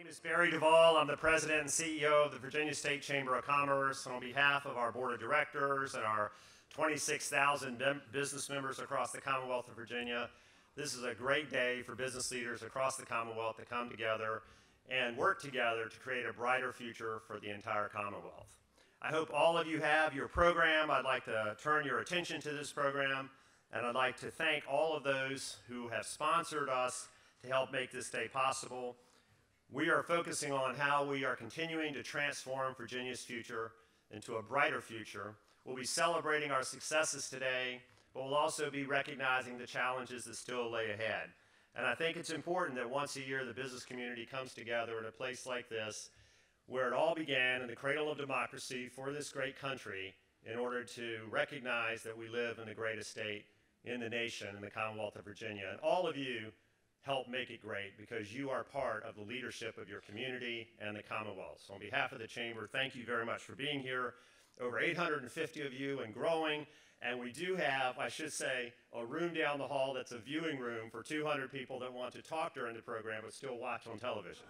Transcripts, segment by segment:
name is Barry Duvall. I'm the President and CEO of the Virginia State Chamber of Commerce. On behalf of our Board of Directors and our 26,000 business members across the Commonwealth of Virginia, this is a great day for business leaders across the Commonwealth to come together and work together to create a brighter future for the entire Commonwealth. I hope all of you have your program. I'd like to turn your attention to this program, and I'd like to thank all of those who have sponsored us to help make this day possible. We are focusing on how we are continuing to transform Virginia's future into a brighter future. We'll be celebrating our successes today, but we'll also be recognizing the challenges that still lay ahead. And I think it's important that once a year the business community comes together in a place like this, where it all began in the cradle of democracy for this great country, in order to recognize that we live in the greatest state in the nation, in the Commonwealth of Virginia. And all of you help make it great because you are part of the leadership of your community and the Commonwealth. So on behalf of the Chamber, thank you very much for being here. Over 850 of you and growing. And we do have, I should say, a room down the hall that's a viewing room for 200 people that want to talk during the program but still watch on television.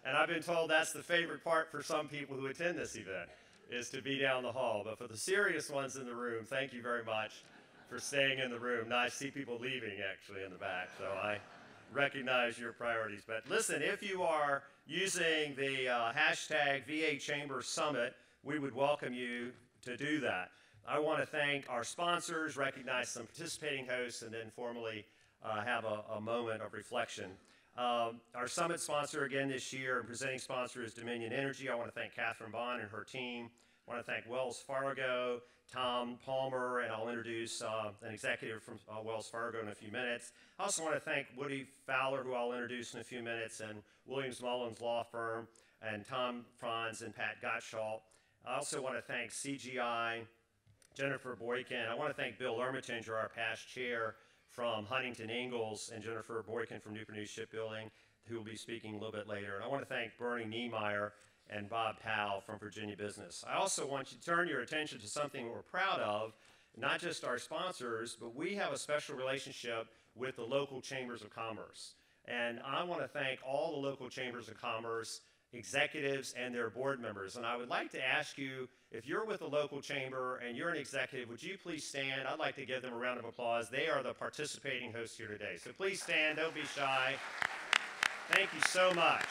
And I've been told that's the favorite part for some people who attend this event, is to be down the hall. But for the serious ones in the room, thank you very much for staying in the room. Now I see people leaving actually in the back, so I recognize your priorities. But listen, if you are using the hashtag VA Chamber Summit, we would welcome you to do that. I want to thank our sponsors, recognize some participating hosts, and then formally have a moment of reflection. Our summit sponsor again this year and presenting sponsor is Dominion Energy. I want to thank Katherine and her team. I want to thank Wells Fargo, Tom Palmer, and I'll introduce an executive from Wells Fargo in a few minutes. I also want to thank Woody Fowler, who I'll introduce in a few minutes, and Williams Mullins Law Firm, and Tom Franz and Pat Gottschalk. I also want to thank CGI, Jennifer Boykin. I want to thank Bill Ermitinger, our past chair from Huntington Ingalls, and Jennifer Boykin from Newport News Shipbuilding, who will be speaking a little bit later. And I want to thank Bernie Niemeyer and Bob Powell from Virginia Business. I also want you to turn your attention to something we're proud of, not just our sponsors, but we have a special relationship with the local chambers of commerce. And I want to thank all the local chambers of commerce executives and their board members. And I would like to ask you, if you're with a local chamber and you're an executive, would you please stand? I'd like to give them a round of applause. They are the participating hosts here today. So please stand, don't be shy. Thank you so much.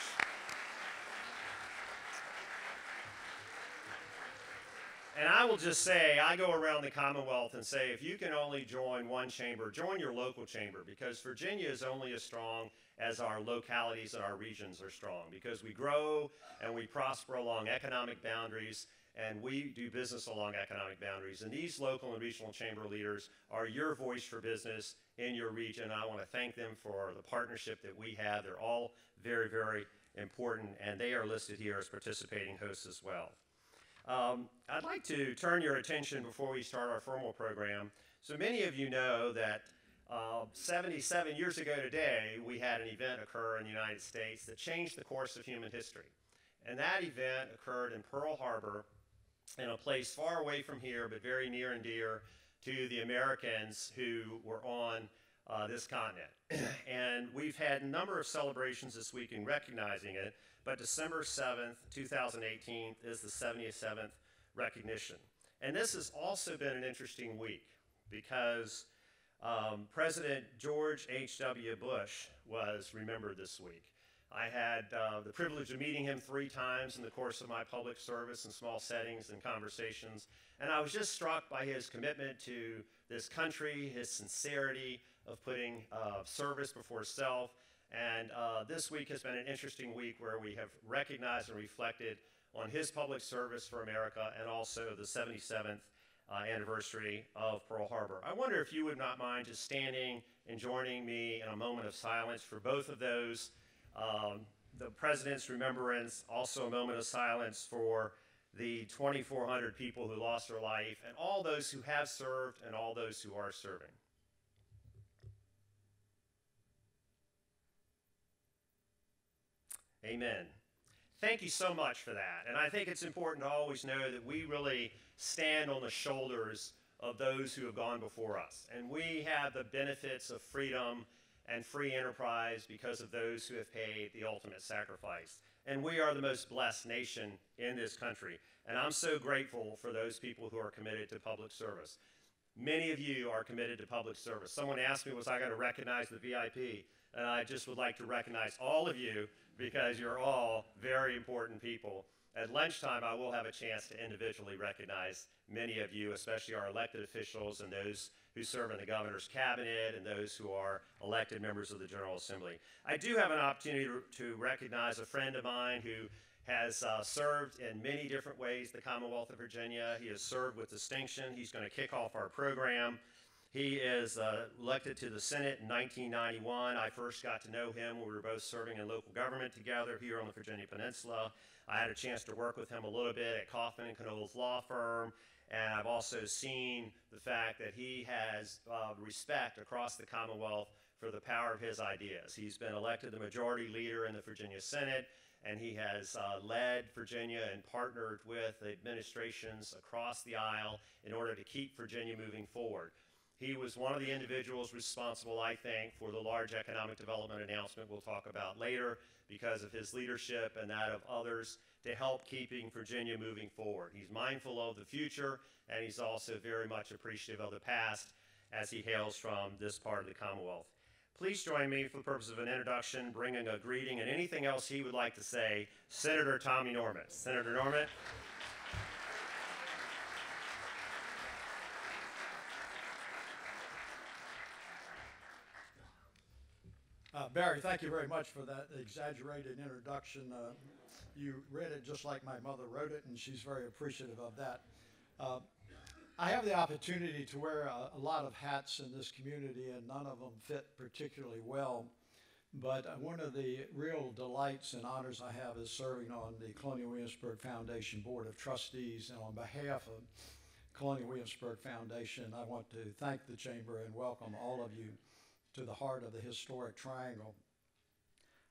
And I will just say, I go around the Commonwealth and say, if you can only join one chamber, join your local chamber, because Virginia is only as strong as our localities and our regions are strong, because we grow and we prosper along economic boundaries, and we do business along economic boundaries. And these local and regional chamber leaders are your voice for business in your region. I want to thank them for the partnership that we have. They're all very, very important, and they are listed here as participating hosts as well. I'd like to turn your attention before we start our formal program. So many of you know that 77 years ago today, we had an event occur in the United States that changed the course of human history. And that event occurred in Pearl Harbor, in a place far away from here, but very near and dear to the Americans who were on this continent. And we've had a number of celebrations this week in recognizing it, but December 7th, 2018 is the 77th recognition. And this has also been an interesting week because President George H.W. Bush was remembered this week. I had the privilege of meeting him 3 times in the course of my public service in small settings and conversations, and I was just struck by his commitment to this country, his sincerity of putting service before self. And this week has been an interesting week where we have recognized and reflected on his public service for America and also the 77th anniversary of Pearl Harbor. I wonder if you would not mind just standing and joining me in a moment of silence for both of those. The President's remembrance, also a moment of silence for the 2,400 people who lost their life and all those who have served and all those who are serving. Amen. Thank you so much for that. And I think it's important to always know that we really stand on the shoulders of those who have gone before us. And we have the benefits of freedom and free enterprise because of those who have paid the ultimate sacrifice. And we are the most blessed nation in this country. And I'm so grateful for those people who are committed to public service. Many of you are committed to public service. Someone asked me, was I going to recognize the VIP? And I just would like to recognize all of you because you're all very important people. At lunchtime, I will have a chance to individually recognize many of you, especially our elected officials and those who serve in the governor's cabinet and those who are elected members of the General Assembly. I do have an opportunity to recognize a friend of mine who has served in many different ways the Commonwealth of Virginia. He has served with distinction. He's going to kick off our program. He is elected to the Senate in 1991. I first got to know him when we were both serving in local government together here on the Virginia Peninsula. I had a chance to work with him a little bit at Kaufman and Knowles Law Firm, and I've also seen the fact that he has respect across the Commonwealth for the power of his ideas. He's been elected the majority leader in the Virginia Senate, and he has led Virginia and partnered with administrations across the aisle in order to keep Virginia moving forward. He was one of the individuals responsible, I think, for the large economic development announcement we'll talk about later because of his leadership and that of others to help keeping Virginia moving forward. He's mindful of the future, and he's also very much appreciative of the past as he hails from this part of the Commonwealth. Please join me for the purpose of an introduction, bringing a greeting, and anything else he would like to say, Senator Tommy Norment. Senator Norment. Barry, thank you very much for that exaggerated introduction. You read it just like my mother wrote it, and she's very appreciative of that. I have the opportunity to wear a lot of hats in this community, and none of them fit particularly well. But one of the real delights and honors I have is serving on the Colonial Williamsburg Foundation Board of Trustees. And on behalf of Colonial Williamsburg Foundation, I want to thank the Chamber and welcome all of you to the heart of the historic triangle.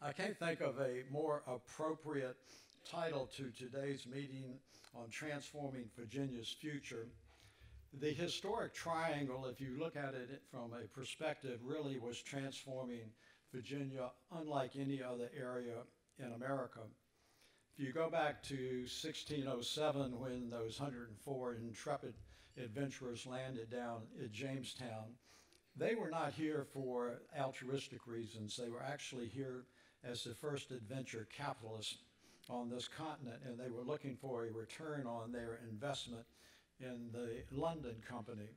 I can't think of a more appropriate title to today's meeting on transforming Virginia's future. The historic triangle, if you look at it from a perspective, really was transforming Virginia unlike any other area in America. If you go back to 1607 when those 104 intrepid adventurers landed down at Jamestown, they were not here for altruistic reasons. They were actually here as the first adventure capitalists on this continent, and they were looking for a return on their investment in the London Company.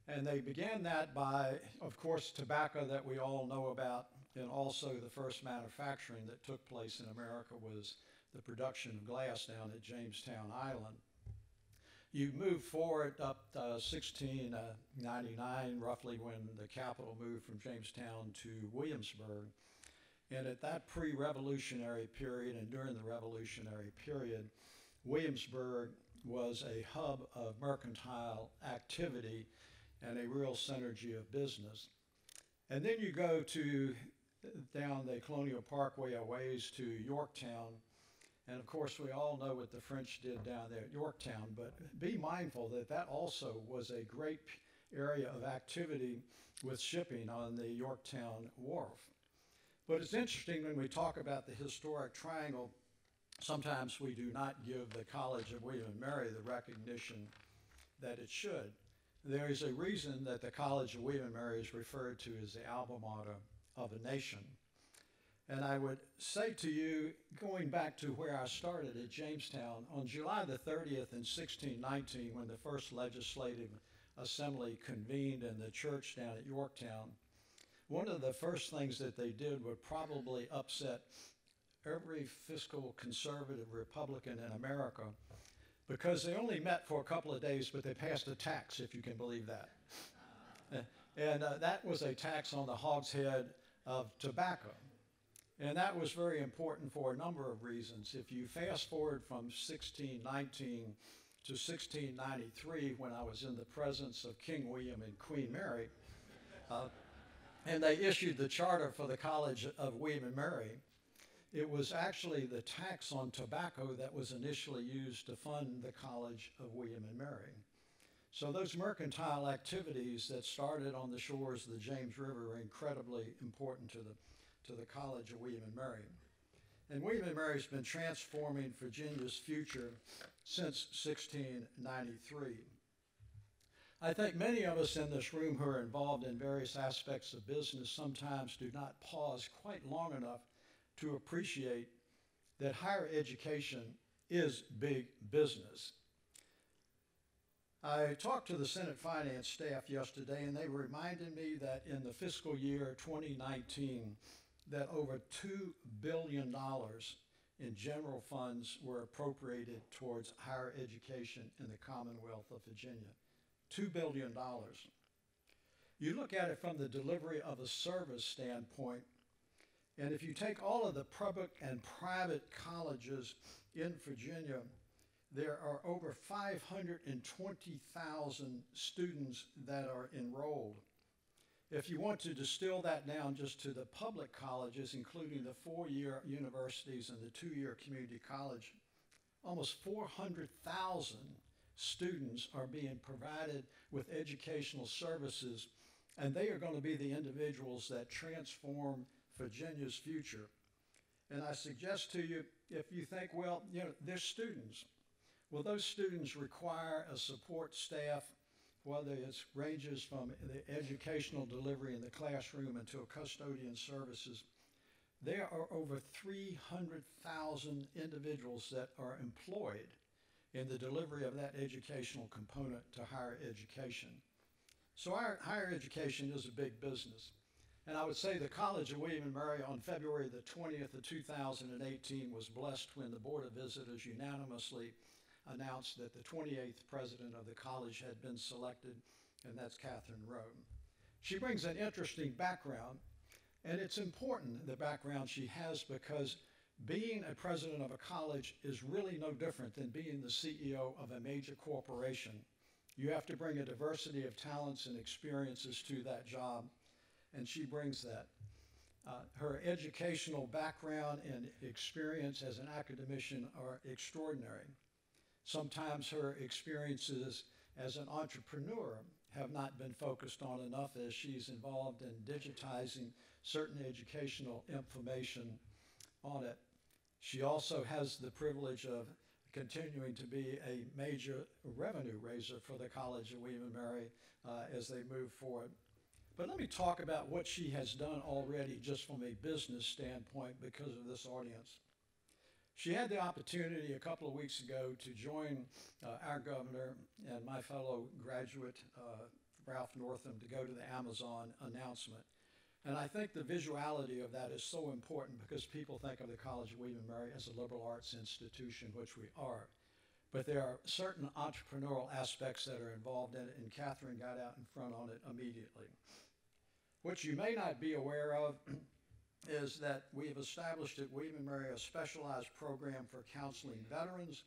And they began that by, of course, tobacco that we all know about, and also the first manufacturing that took place in America was the production of glass down at Jamestown Island. You move forward up 1699, roughly, when the capital moved from Jamestown to Williamsburg. And at that pre-revolutionary period and during the revolutionary period, Williamsburg was a hub of mercantile activity and a real synergy of business. And then you go to down the Colonial Parkway a ways to Yorktown. And of course, we all know what the French did down there at Yorktown, but be mindful that that also was a great area of activity with shipping on the Yorktown Wharf. But it's interesting when we talk about the historic triangle, sometimes we do not give the College of William and Mary the recognition that it should. There is a reason that the College of William and Mary is referred to as the alma mater of a nation. And I would say to you, going back to where I started at Jamestown, on July the 30th in 1619, when the first legislative assembly convened in the church down at Yorktown, one of the first things that they did would probably upset every fiscal conservative Republican in America, because they only met for a couple of days, but they passed a tax, if you can believe that. And that was a tax on the hogshead of tobacco. And that was very important for a number of reasons. If you fast forward from 1619 to 1693, when I was in the presence of King William and Queen Mary, and they issued the charter for the College of William and Mary, it was actually the tax on tobacco that was initially used to fund the College of William and Mary. So those mercantile activities that started on the shores of the James River are incredibly important to the College of William and Mary. And William and Mary's been transforming Virginia's future since 1693. I think many of us in this room who are involved in various aspects of business sometimes do not pause quite long enough to appreciate that higher education is big business. I talked to the Senate Finance staff yesterday, and they reminded me that in the fiscal year 2019, that over $2 billion in general funds were appropriated towards higher education in the Commonwealth of Virginia. $2 billion. You look at it from the delivery of a service standpoint, and if you take all of the public and private colleges in Virginia, there are over 520,000 students that are enrolled. If you want to distill that down just to the public colleges, including the 4-year universities and the 2-year community college, almost 400,000 students are being provided with educational services, and they are going to be the individuals that transform Virginia's future. And I suggest to you, if you think, well, you know, they're students. Well, those students require a support staff, whether it ranges from the educational delivery in the classroom until custodian services. There are over 300,000 individuals that are employed in the delivery of that educational component to higher education. So our higher education is a big business. And I would say the College of William and Mary on February the 20th of 2018 was blessed when the Board of Visitors unanimously announced that the 28th president of the college had been selected, and that's Katherine Rowe. She brings an interesting background, and it's important, the background she has, because being a president of a college is really no different than being the CEO of a major corporation. You have to bring a diversity of talents and experiences to that job, and she brings that. Her educational background and experience as an academician are extraordinary. Sometimes her experiences as an entrepreneur have not been focused on enough, as she's involved in digitizing certain educational information on it. She also has the privilege of continuing to be a major revenue raiser for the College of William and Mary as they move forward. But let me talk about what she has done already just from a business standpoint because of this audience. She had the opportunity a couple of weeks ago to join our governor and my fellow graduate, Ralph Northam, to go to the Amazon announcement. And I think the visuality of that is so important because people think of the College of William and Mary as a liberal arts institution, which we are. But there are certain entrepreneurial aspects that are involved in it, and Katherine got out in front on it immediately. What you may not be aware of is that we have established at William & Mary a specialized program for counseling veterans.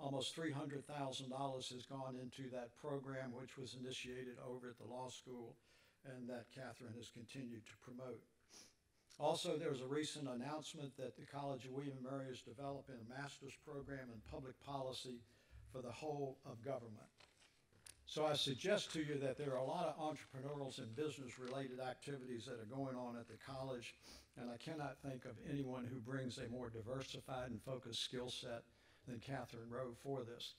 Almost $300,000 has gone into that program, which was initiated over at the law school and that Katherine has continued to promote. Also, there was a recent announcement that the College of William & Mary is developing a master's program in public policy for the whole of government. So I suggest to you that there are a lot of entrepreneurial and business-related activities that are going on at the college, and I cannot think of anyone who brings a more diversified and focused skill set than Katherine Rowe for this.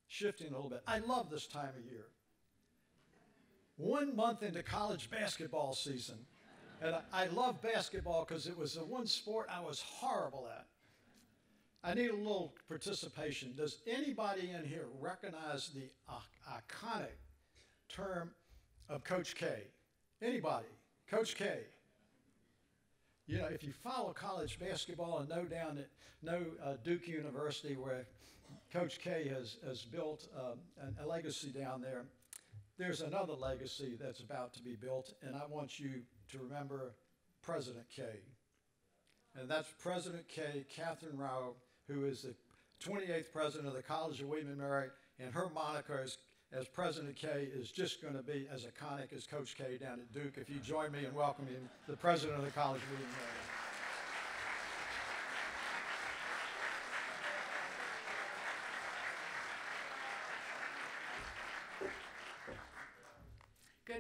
Shifting a little bit, I love this time of year. 1 month into college basketball season, and I love basketball because it was the one sport I was horrible at. I need a little participation. Does anybody in here recognize the iconic term of Coach K? Anybody? Coach K. You know, if you follow college basketball and know Duke University, where Coach K has built a legacy down there, there's another legacy that's about to be built, and I want you to remember President K. And that's President K, Katherine Rowe, who is the 28th president of the College of William & Mary, and her moniker as President K is just going to be as iconic as Coach K down at Duke. If you join me in welcoming the president of the College of William & Mary.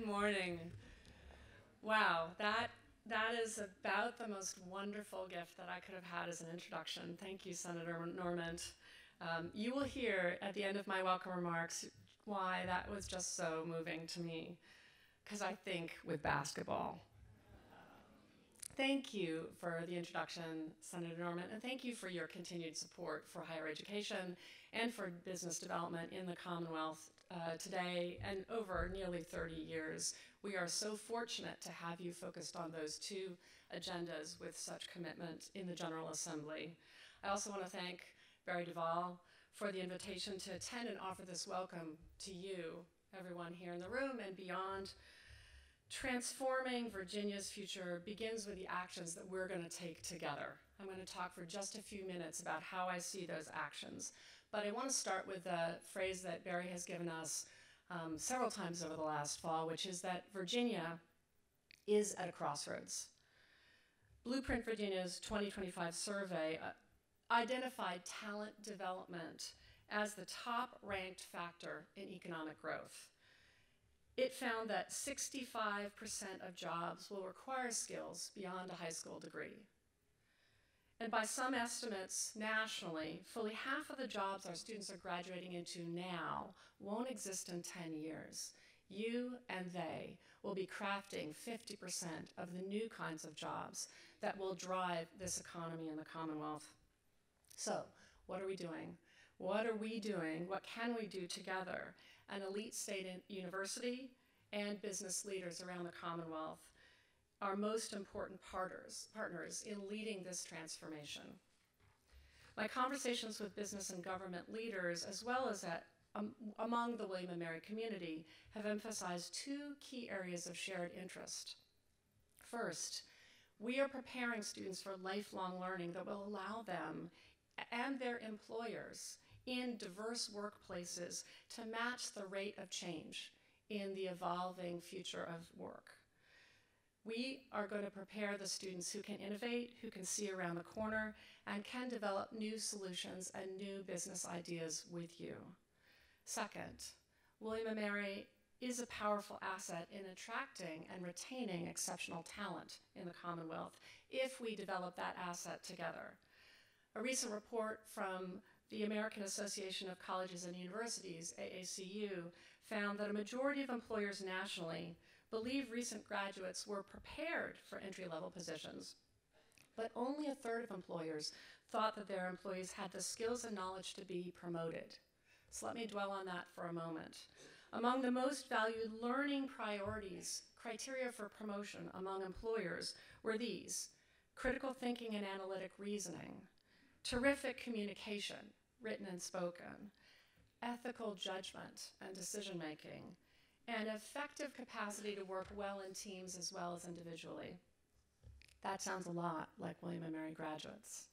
Good morning. Wow, that is about the most wonderful gift that I could have had as an introduction. Thank you, Senator Norment. You will hear at the end of my welcome remarks why that was just so moving to me, because I think with basketball. Thank you for the introduction, Senator Norment, and thank you for your continued support for higher education and for business development in the Commonwealth today and over nearly 30 years. We are so fortunate to have you focused on those two agendas with such commitment in the General Assembly. I also want to thank Barry Duvall for the invitation to attend and offer this welcome to you, everyone here in the room and beyond. Transforming Virginia's future begins with the actions that we're going to take together. I'm going to talk for just a few minutes about how I see those actions. But I want to start with a phrase that Barry has given us several times over the last fall, which is that Virginia is at a crossroads. Blueprint Virginia's 2025 survey identified talent development as the top-ranked factor in economic growth. It found that 65% of jobs will require skills beyond a high school degree. And by some estimates nationally, fully half of the jobs our students are graduating into now won't exist in 10 years. You and they will be crafting 50% of the new kinds of jobs that will drive this economy in the Commonwealth. So, what are we doing? What are we doing? What can we do together? An elite state university and business leaders around the Commonwealth are most important partners in leading this transformation. My conversations with business and government leaders, as well as among the William and Mary community, have emphasized two key areas of shared interest. First, we are preparing students for lifelong learning that will allow them and their employers in diverse workplaces to match the rate of change in the evolving future of work. We are going to prepare the students who can innovate, who can see around the corner, and can develop new solutions and new business ideas with you. Second, William & Mary is a powerful asset in attracting and retaining exceptional talent in the Commonwealth if we develop that asset together. A recent report from the American Association of Colleges and Universities, AACU, found that a majority of employers nationally believe recent graduates were prepared for entry-level positions, but only a third of employers thought that their employees had the skills and knowledge to be promoted. So let me dwell on that for a moment. Among the most valued learning priorities, criteria for promotion among employers were these: critical thinking and analytic reasoning, terrific communication, written and spoken, ethical judgment and decision-making, and effective capacity to work well in teams as well as individually. That sounds a lot like William & Mary graduates,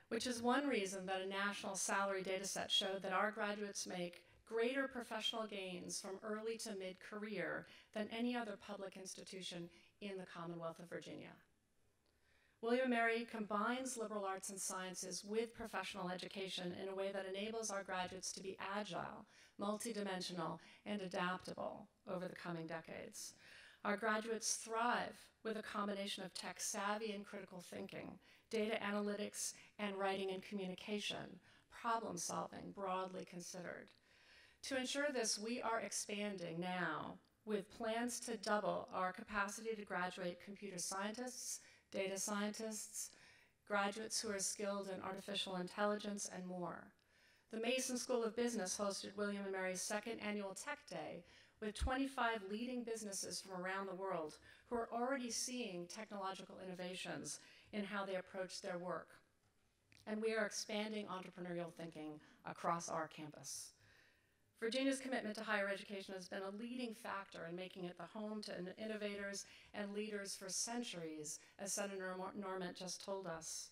which is one reason that a national salary data set showed that our graduates make greater professional gains from early to mid-career than any other public institution in the Commonwealth of Virginia. William & Mary combines liberal arts and sciences with professional education in a way that enables our graduates to be agile, multidimensional, and adaptable over the coming decades. Our graduates thrive with a combination of tech savvy and critical thinking, data analytics, and writing and communication, problem solving broadly considered. To ensure this, we are expanding now with plans to double our capacity to graduate computer scientists, data scientists, graduates who are skilled in artificial intelligence, and more. The Mason School of Business hosted William & Mary's second annual Tech Day with 25 leading businesses from around the world who are already seeing technological innovations in how they approach their work. And we are expanding entrepreneurial thinking across our campus. Virginia's commitment to higher education has been a leading factor in making it the home to innovators and leaders for centuries, as Senator Norment just told us.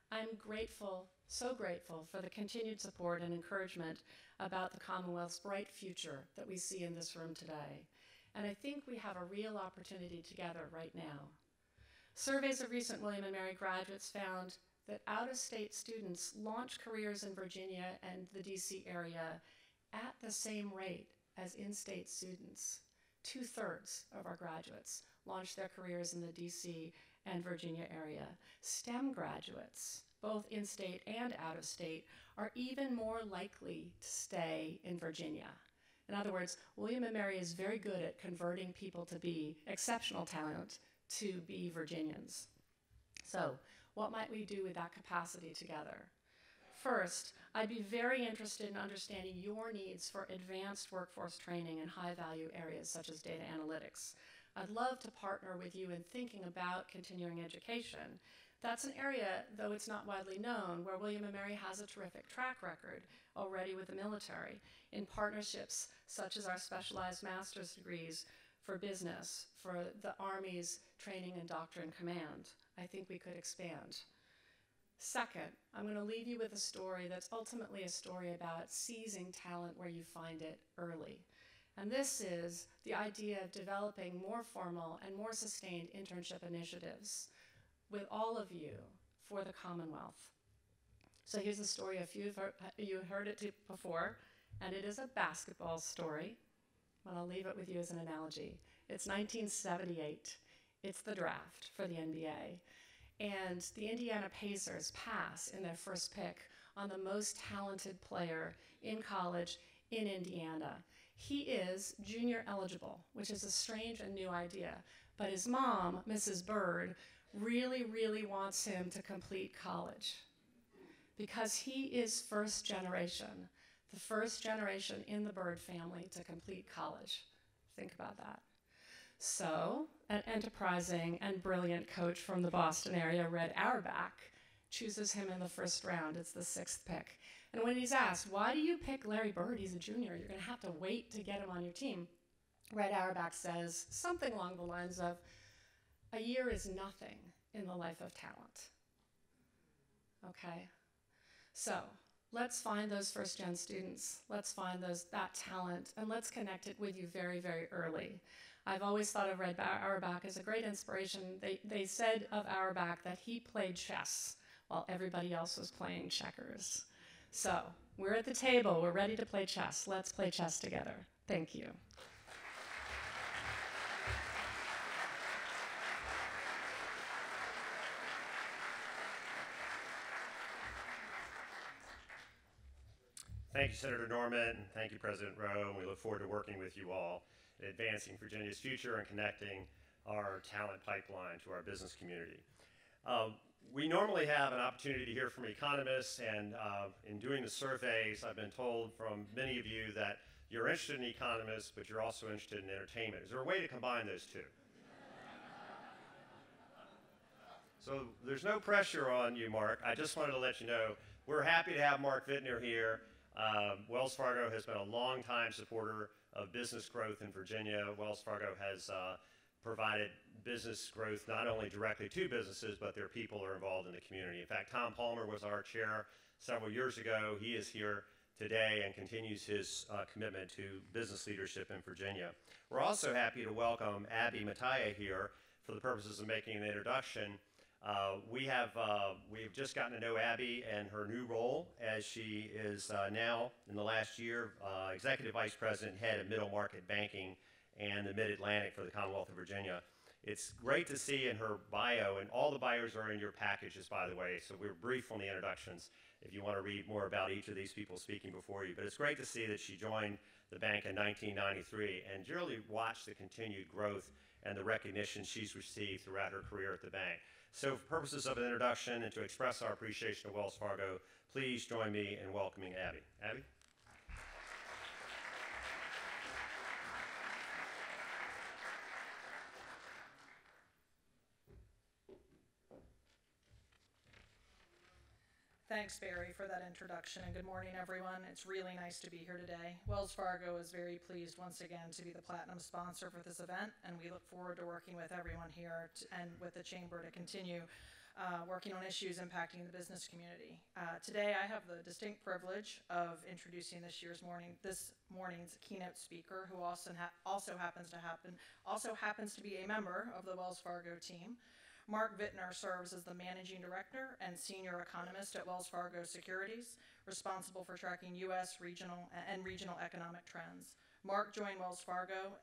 I'm grateful, so grateful, for the continued support and encouragement about the Commonwealth's bright future that we see in this room today. And I think we have a real opportunity together right now. Surveys of recent William & Mary graduates found that out-of-state students launch careers in Virginia and the DC area at the same rate as in-state students. 2/3 of our graduates launch their careers in the DC and Virginia area. STEM graduates, both in-state and out of state, are even more likely to stay in Virginia. In other words, William & Mary is very good at converting people to be exceptional talent to be Virginians. So, what might we do with that capacity together? First, I'd be very interested in understanding your needs for advanced workforce training in high-value areas such as data analytics. I'd love to partner with you in thinking about continuing education. That's an area, though it's not widely known, where William & Mary has a terrific track record already with the military in partnerships such as our specialized master's degrees for business, for the Army's training and doctrine command. I think we could expand. Second, I'm going to leave you with a story that's ultimately a story about seizing talent where you find it early. And this is the idea of developing more formal and more sustained internship initiatives with all of you for the Commonwealth. So here's a story, you heard it before, and it is a basketball story, but I'll leave it with you as an analogy. It's 1978. It's the draft for the NBA. And the Indiana Pacers pass in their first pick on the most talented player in college in Indiana. He is junior eligible, which is a strange and new idea, but his mom, Mrs. Bird, really, really wants him to complete college because he is first generation, the first generation in the Bird family to complete college. Think about that. So, an enterprising and brilliant coach from the Boston area, Red Auerbach, chooses him in the first round. It's the 6th pick. And when he's asked, why do you pick Larry Bird? He's a junior. You're going to have to wait to get him on your team. Red Auerbach says something along the lines of, a year is nothing in the life of talent. Okay? So, let's find those first-gen students. Let's find that talent, and let's connect it with you very, very early. I've always thought of Red Auerbach as a great inspiration. They said of Auerbach that he played chess while everybody else was playing checkers. So, we're at the table. We're ready to play chess. Let's play chess together. Thank you. Thank you, Senator Norment, and thank you, President Rowe, and we look forward to working with you all in advancing Virginia's future and connecting our talent pipeline to our business community. We normally have an opportunity to hear from economists, and in doing the surveys, I've been told from many of you that you're interested in economists, but you're also interested in entertainment. Is there a way to combine those two? So there's no pressure on you, Mark. I just wanted to let you know we're happy to have Mark Vitner here. Wells Fargo has been a long-time supporter of business growth in Virginia. Wells Fargo has provided business growth not only directly to businesses, but their people are involved in the community. In fact, Tom Palmer was our chair several years ago. He is here today and continues his commitment to business leadership in Virginia. We're also happy to welcome Abby Mattia here for the purposes of making an introduction. We've just gotten to know Abby and her new role as she is now, in the last year, Executive Vice President, Head of Middle Market Banking and the Mid-Atlantic for the Commonwealth of Virginia. It's great to see in her bio, and all the bios are in your packages, by the way, so we're brief on the introductions if you want to read more about each of these people speaking before you. But it's great to see that she joined the bank in 1993 and really watched the continued growth and the recognition she's received throughout her career at the bank. So for purposes of an introduction and to express our appreciation of Wells Fargo, please join me in welcoming Abby. Abby? Thanks, Barry, for that introduction, and good morning, everyone. It's really nice to be here today. Wells Fargo is very pleased once again to be the platinum sponsor for this event, and we look forward to working with everyone here and with the Chamber to continue working on issues impacting the business community. Today, I have the distinct privilege of introducing this morning's keynote speaker, who also happens to be a member of the Wells Fargo team. Mark Vitner serves as the Managing Director and Senior Economist at Wells Fargo Securities, responsible for tracking U.S. regional economic trends. Mark joined Wells Fargo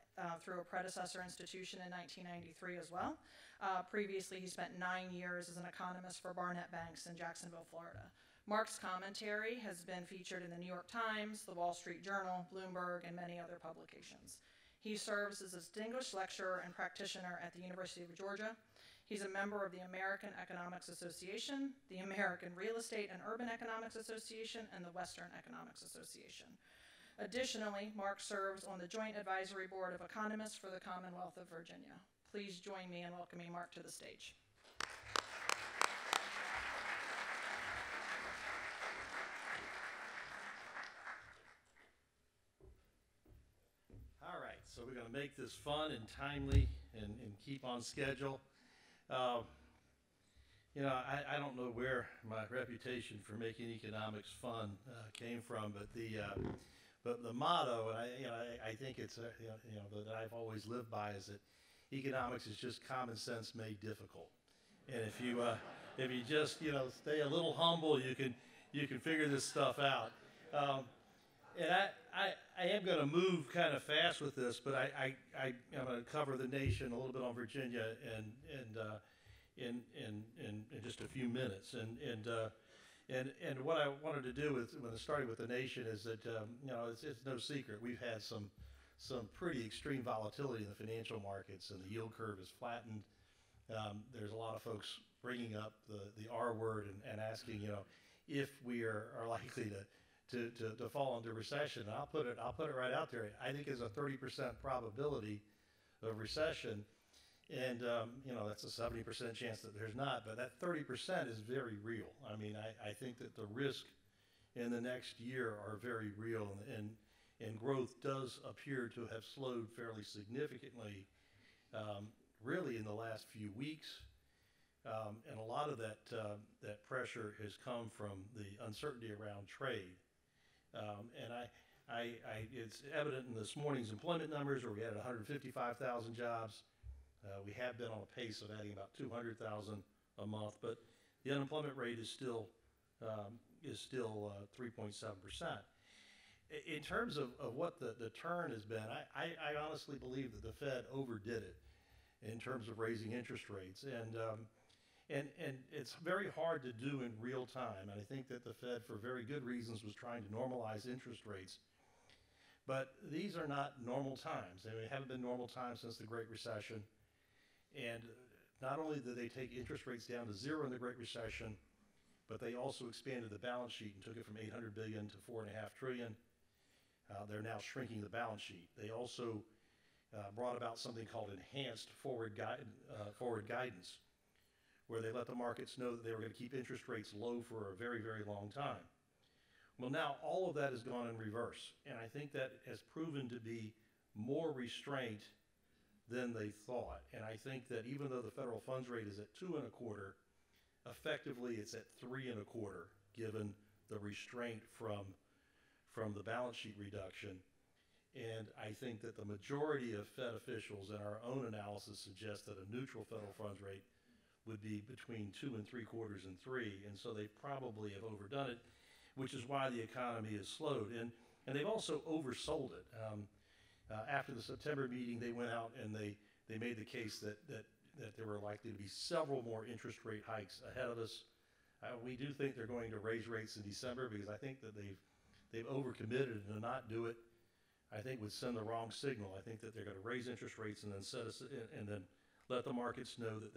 through a predecessor institution in 1993 as well. Previously, he spent 9 years as an economist for Barnett Banks in Jacksonville, Florida. Mark's commentary has been featured in the New York Times, the Wall Street Journal, Bloomberg, and many other publications. He serves as a distinguished lecturer and practitioner at the University of Georgia. He's a member of the American Economics Association, the American Real Estate and Urban Economics Association, and the Western Economics Association. Additionally, Mark serves on the Joint Advisory Board of Economists for the Commonwealth of Virginia. Please join me in welcoming Mark to the stage. All right, so we're going to make this fun and timely and keep on schedule. You know, I don't know where my reputation for making economics fun came from, but the motto, and I think it's that I've always lived by, is that economics is just common sense made difficult. And if you just stay a little humble, you can figure this stuff out. And I am going to move kind of fast with this, but I'm going to cover the nation, a little bit on Virginia, in just a few minutes. And what I wanted to do when starting with the nation is that it's no secret we've had some pretty extreme volatility in the financial markets, and the yield curve is flattened. There's a lot of folks bringing up the R word and asking if we are likely to fall into recession. And I'll put it right out there. I think there's a 30% probability of recession, and that's a 70% chance that there's not. But that 30% is very real. I mean, I think that the risk in the next year are very real, and growth does appear to have slowed fairly significantly, really in the last few weeks. And a lot of that pressure has come from the uncertainty around trade. And it's evident in this morning's employment numbers, where we had 155,000 jobs. We have been on a pace of adding about 200,000 a month, but the unemployment rate is still 3.7%. In terms of what the turn has been, I honestly believe that the Fed overdid it in terms of raising interest rates, and it's very hard to do in real time. And I think that the Fed, for very good reasons, was trying to normalize interest rates. But these are not normal times. They haven't been normal times since the Great Recession. And not only did they take interest rates down to zero in the Great Recession, but they also expanded the balance sheet and took it from $800 billion to $4.5 trillion. They're now shrinking the balance sheet. They also brought about something called enhanced forward guidance, where they let the markets know that they were going to keep interest rates low for a very, very long time. Well, now all of that has gone in reverse, and I think that has proven to be more restraint than they thought. And I think that even though the federal funds rate is at 2.25, effectively it's at 3.25, given the restraint from the balance sheet reduction. And I think that the majority of Fed officials in our own analysis suggest that a neutral federal funds rate would be between 2.75 and 3, and so they probably have overdone it, which is why the economy has slowed. And they've also oversold it. After the September meeting, they went out and they made the case that there were likely to be several more interest rate hikes ahead of us. We do think they're going to raise rates in December, because I think that they've overcommitted, and to not do it, I think, would send the wrong signal. I think that they're going to raise interest rates and then let the markets know that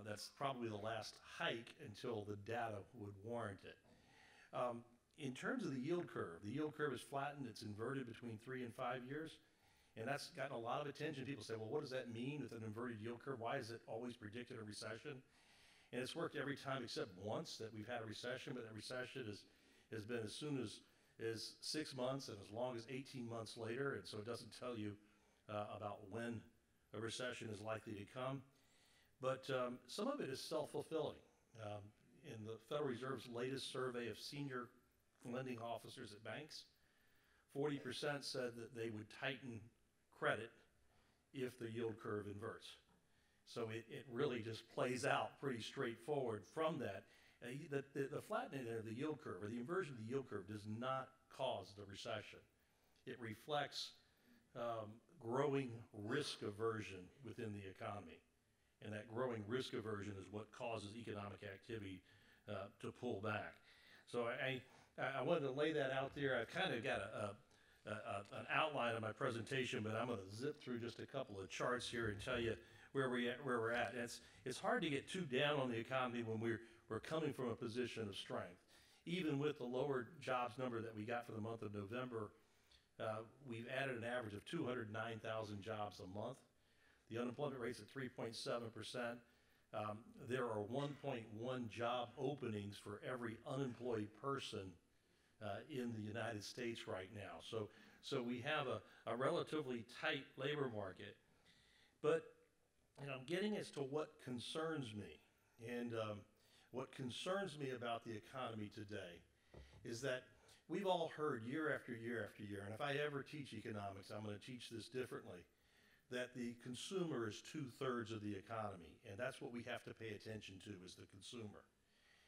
that's probably the last hike until the data would warrant it. In terms of the yield curve is flattened. It's inverted between 3 and 5 years, and that's gotten a lot of attention. People say, well, what does that mean with an inverted yield curve? Why is it always predicted a recession? And it's worked every time except once that we've had a recession, but that recession has been as soon as 6 months and as long as 18 months later, and so it doesn't tell you about when a recession is likely to come. But some of it is self-fulfilling. In the Federal Reserve's latest survey of senior lending officers at banks, 40% said that they would tighten credit if the yield curve inverts. So it really just plays out pretty straightforward from that. The flattening of the yield curve, or the inversion of the yield curve, does not cause the recession. it reflects growing risk aversion within the economy. And that growing risk aversion is what causes economic activity to pull back. So I wanted to lay that out there. I've kind of got an outline of my presentation, but I'm going to zip through just a couple of charts here and tell you where we're at. And it's hard to get too down on the economy when we're coming from a position of strength. Even with the lower jobs number that we got for the month of November, we've added an average of 209,000 jobs a month. The unemployment rate's at 3.7%. There are 1.1 job openings for every unemployed person in the United States right now. So we have a relatively tight labor market. But I'm getting as to what concerns me. And what concerns me about the economy today is that we've all heard year after year after year, and if I ever teach economics, I'm going to teach this differently, that the consumer is 2/3 of the economy, and that's what we have to pay attention to is the consumer.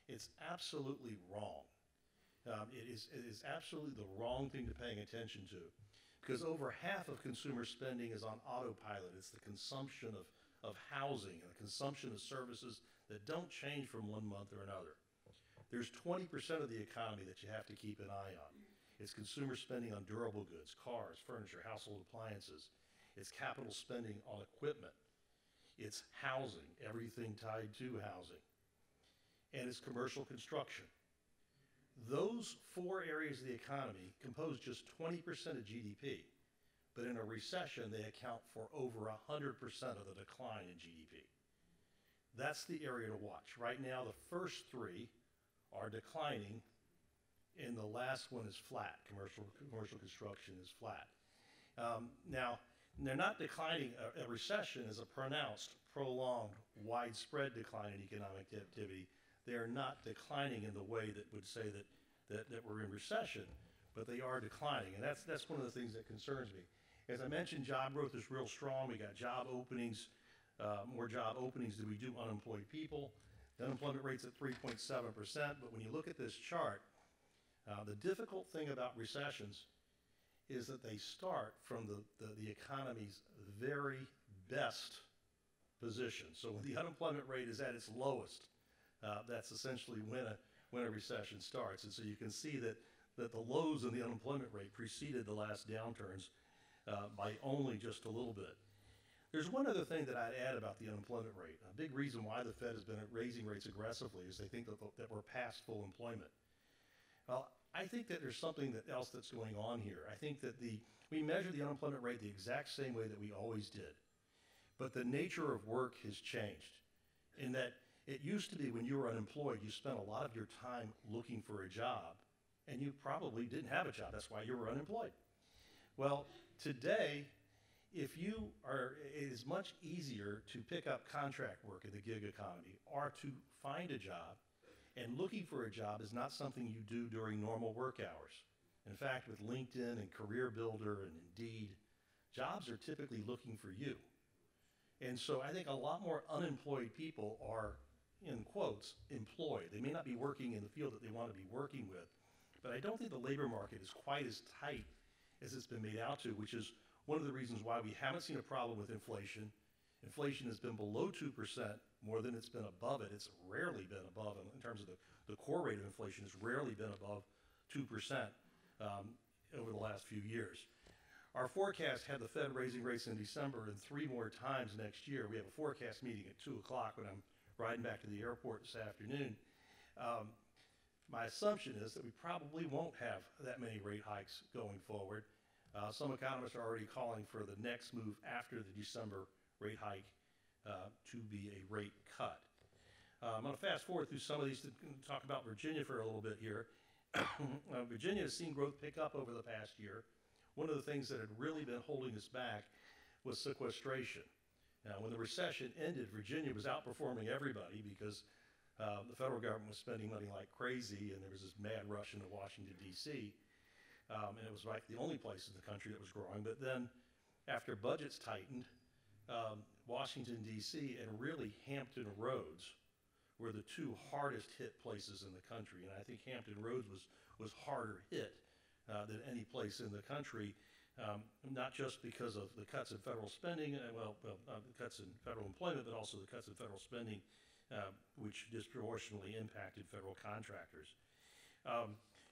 It's absolutely wrong. It is absolutely the wrong thing to paying attention to, because over half of consumer spending is on autopilot. It's the consumption of housing and the consumption of services that don't change from one month or another. There's 20% of the economy that you have to keep an eye on. It's consumer spending on durable goods, cars, furniture, household appliances. It's capital spending on equipment. It's housing, everything tied to housing. And it's commercial construction. Those four areas of the economy compose just 20% of GDP, but in a recession, they account for over 100% of the decline in GDP. That's the area to watch. Right now, the first three are declining, and the last one is flat. Commercial construction is flat. Now, they're not declining. A recession is a pronounced, prolonged, widespread decline in economic activity. They are not declining in the way that would say that we're in recession, but they are declining, and that's one of the things that concerns me. As I mentioned, job growth is real strong. We got job openings, more job openings than we do unemployed people. The unemployment rate's at 3.7%, but when you look at this chart, the difficult thing about recessions is that they start from the economy's very best position. So when the unemployment rate is at its lowest, that's essentially when a recession starts. And so you can see that the lows in the unemployment rate preceded the last downturns by only just a little bit. There's one other thing that I'd add about the unemployment rate. A big reason why the Fed has been raising rates aggressively is they think that we're past full employment. Well, I think that there's something else that's going on here. I think that we measure the unemployment rate the exact same way that we always did. But the nature of work has changed in that it used to be when you were unemployed, you spent a lot of your time looking for a job, and you probably didn't have a job. That's why you were unemployed. Well, today, it is much easier to pick up contract work in the gig economy or to find a job, and looking for a job is not something you do during normal work hours. In fact, with LinkedIn and Career Builder and Indeed, jobs are typically looking for you. And so I think a lot more unemployed people are, in quotes, employed. They may not be working in the field that they want to be working with, but I don't think the labor market is quite as tight as it's been made out to, which is one of the reasons why we haven't seen a problem with inflation. Inflation has been below 2% more than it's been above it. It's rarely been above, in terms of the core rate of inflation, has rarely been above 2% over the last few years. Our forecast had the Fed raising rates in December and 3 more times next year. We have a forecast meeting at 2 o'clock when I'm riding back to the airport this afternoon. My assumption is that we probably won't have that many rate hikes going forward. Some economists are already calling for the next move after the December rate hike to be a rate cut. I'm going to fast forward through some of these to talk about Virginia for a little bit here. Virginia has seen growth pick up over the past year. One of the things that had really been holding us back was sequestration. Now, when the recession ended, Virginia was outperforming everybody because the federal government was spending money like crazy, and there was this mad rush into Washington, D.C., and it was like the only place in the country that was growing. But then after budgets tightened, Washington, D.C. and really Hampton Roads were the 2 hardest hit places in the country. And I think Hampton Roads was harder hit than any place in the country, not just because of the cuts in federal spending, the cuts in federal employment, but also the cuts in federal spending, which disproportionately impacted federal contractors.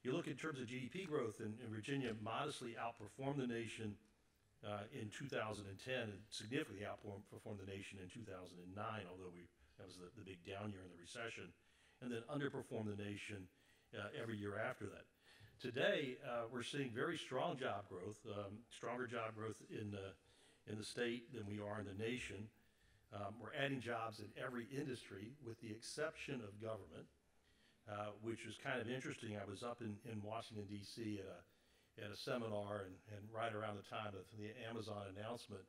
You look in terms of GDP growth, and Virginia modestly outperformed the nation in 2010 and significantly outperformed the nation in 2009, although that was the big down year in the recession, and then underperformed the nation every year after that. Today, we're seeing very strong job growth, stronger job growth in the state than we are in the nation. We're adding jobs in every industry with the exception of government, which is kind of interesting. I was up in Washington, D.C. at a seminar and right around the time of the Amazon announcement.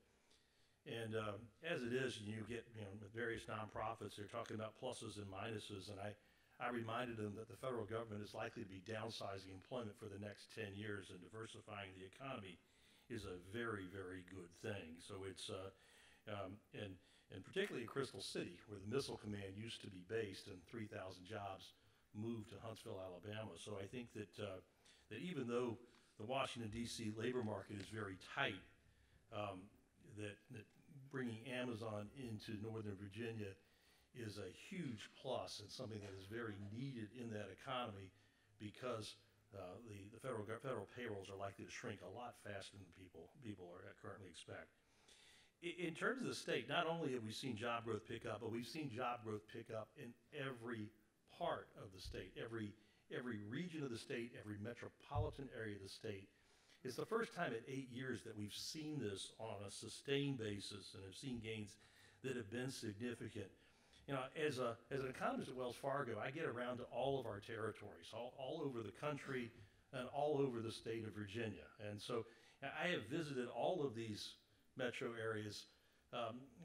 And as it is, you get, with various nonprofits, they're talking about pluses and minuses, and I reminded them that the federal government is likely to be downsizing employment for the next 10 years, and diversifying the economy is a very, very good thing. So it's, and particularly in Crystal City, where the Missile Command used to be based, and 3,000 jobs moved to Huntsville, Alabama. So I think that, that even though the Washington, D.C. labor market is very tight, that bringing Amazon into Northern Virginia is a huge plus and something that is very needed in that economy, because the federal payrolls are likely to shrink a lot faster than people are currently expect. In terms of the state, not only have we seen job growth pick up, but we've seen job growth pick up in every part of the state, every region of the state, every metropolitan area of the state. It's the first time in 8 years that we've seen this on a sustained basis and have seen gains that have been significant. As an economist at Wells Fargo, I get around to all of our territories, all over the country and all over the state of Virginia. And so I have visited all of these metro areas,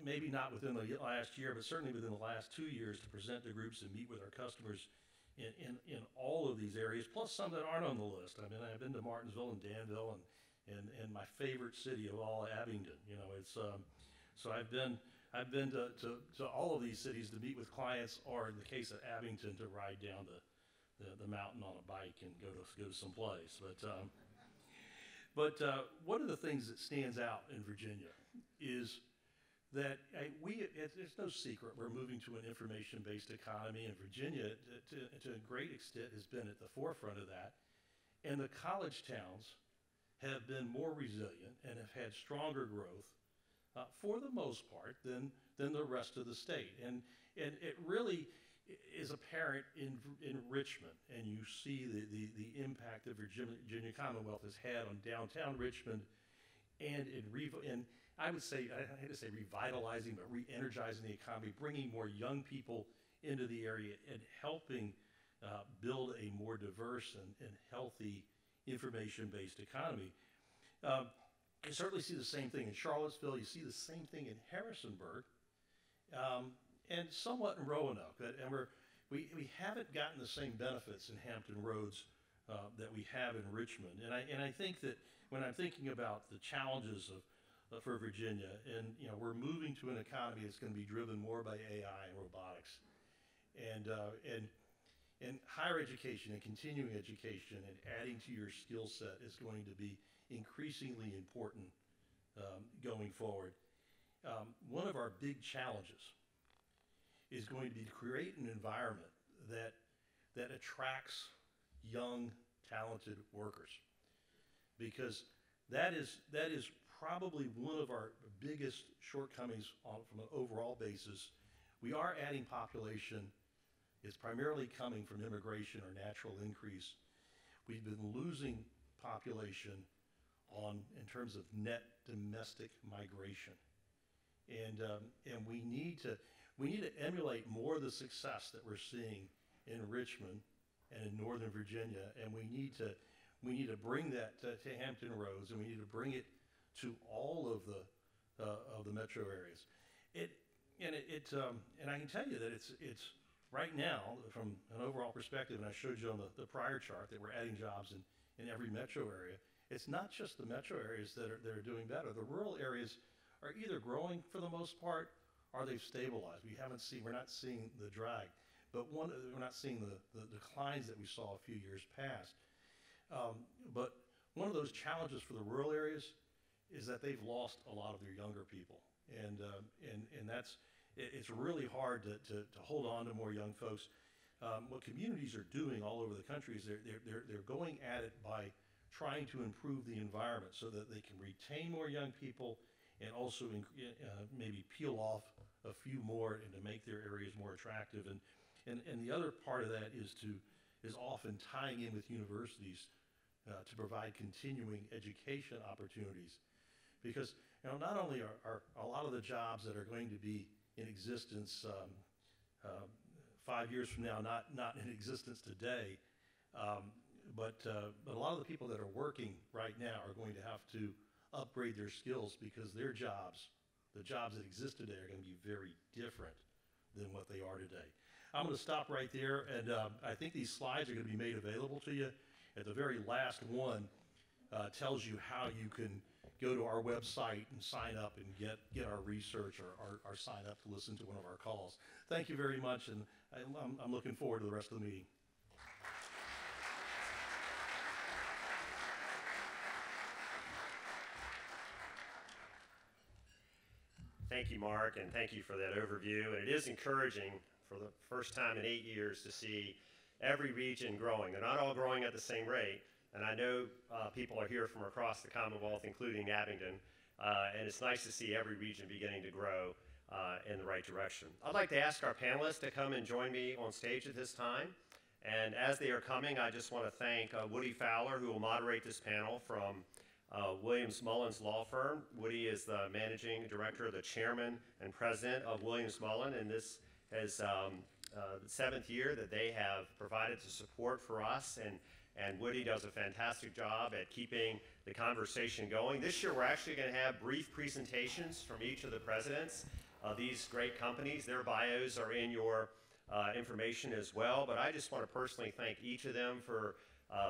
maybe not within the last year, but certainly within the last 2 years, to present to groups and meet with our customers in all of these areas, plus some that aren't on the list. I mean, I've been to Martinsville and Danville and my favorite city of all, Abingdon. So I've been to all of these cities to meet with clients, or in the case of Abington, to ride down the mountain on a bike and go to some place. But one of the things that stands out in Virginia is that it's no secret we're moving to an information-based economy, and Virginia, to a great extent, has been at the forefront of that. And the college towns have been more resilient and have had stronger growth, for the most part, than the rest of the state. And it really is apparent in Richmond, and you see the impact that Virginia Commonwealth has had on downtown Richmond, and I would say, I hate to say revitalizing, but re-energizing the economy, bringing more young people into the area and helping build a more diverse and healthy information-based economy. You certainly see the same thing in Charlottesville. You see the same thing in Harrisonburg, and somewhat in Roanoke. And we haven't gotten the same benefits in Hampton Roads that we have in Richmond. And I think that when I'm thinking about the challenges for Virginia, and we're moving to an economy that's going to be driven more by AI and robotics, and higher education and continuing education and adding to your skill set is going to be increasingly important going forward. One of our big challenges is going to be to create an environment that attracts young, talented workers, because that is probably one of our biggest shortcomings from an overall basis. We are adding population. It's primarily coming from immigration or natural increase. We've been losing population in terms of net domestic migration, and we need to emulate more of the success that we're seeing in Richmond and in Northern Virginia, and we need to bring that to Hampton Roads, and we need to bring it to all of the metro areas. And I can tell you that it's right now, from an overall perspective, and I showed you on the prior chart that we're adding jobs in every metro area. It's not just the metro areas that are doing better. The rural areas are either growing for the most part, or they've stabilized. We're not seeing the drag, but we're not seeing the declines that we saw a few years past. But one of those challenges for the rural areas is that they've lost a lot of their younger people. And it's really hard to hold on to more young folks. What communities are doing all over the country is they're going at it by trying to improve the environment so that they can retain more young people and also maybe peel off a few more and to make their areas more attractive. And the other part of that is often tying in with universities to provide continuing education opportunities. Because not only are a lot of the jobs that are going to be in existence 5 years from now not in existence today, but a lot of the people that are working right now are going to have to upgrade their skills because their jobs, the jobs that exist today, are going to be very different than what they are today. I'm going to stop right there, and I think these slides are going to be made available to you. At the very last one tells you how you can go to our website and sign up and get our research or sign up to listen to one of our calls. Thank you very much, and I'm looking forward to the rest of the meeting. Thank you, Mark, and thank you for that overview. And it is encouraging for the first time in 8 years to see every region growing. They're not all growing at the same rate, and I know people are here from across the Commonwealth, including Abingdon, and it's nice to see every region beginning to grow in the right direction. I'd like to ask our panelists to come and join me on stage at this time. And as they are coming, I just want to thank Woody Fowler, who will moderate this panel from Williams Mullen's law firm. Woody is the managing director, the chairman and president of Williams Mullen, and this is the 7th year that they have provided the support for us, and Woody does a fantastic job at keeping the conversation going. This year we're actually going to have brief presentations from each of the presidents of these great companies. Their bios are in your information as well, but I just want to personally thank each of them for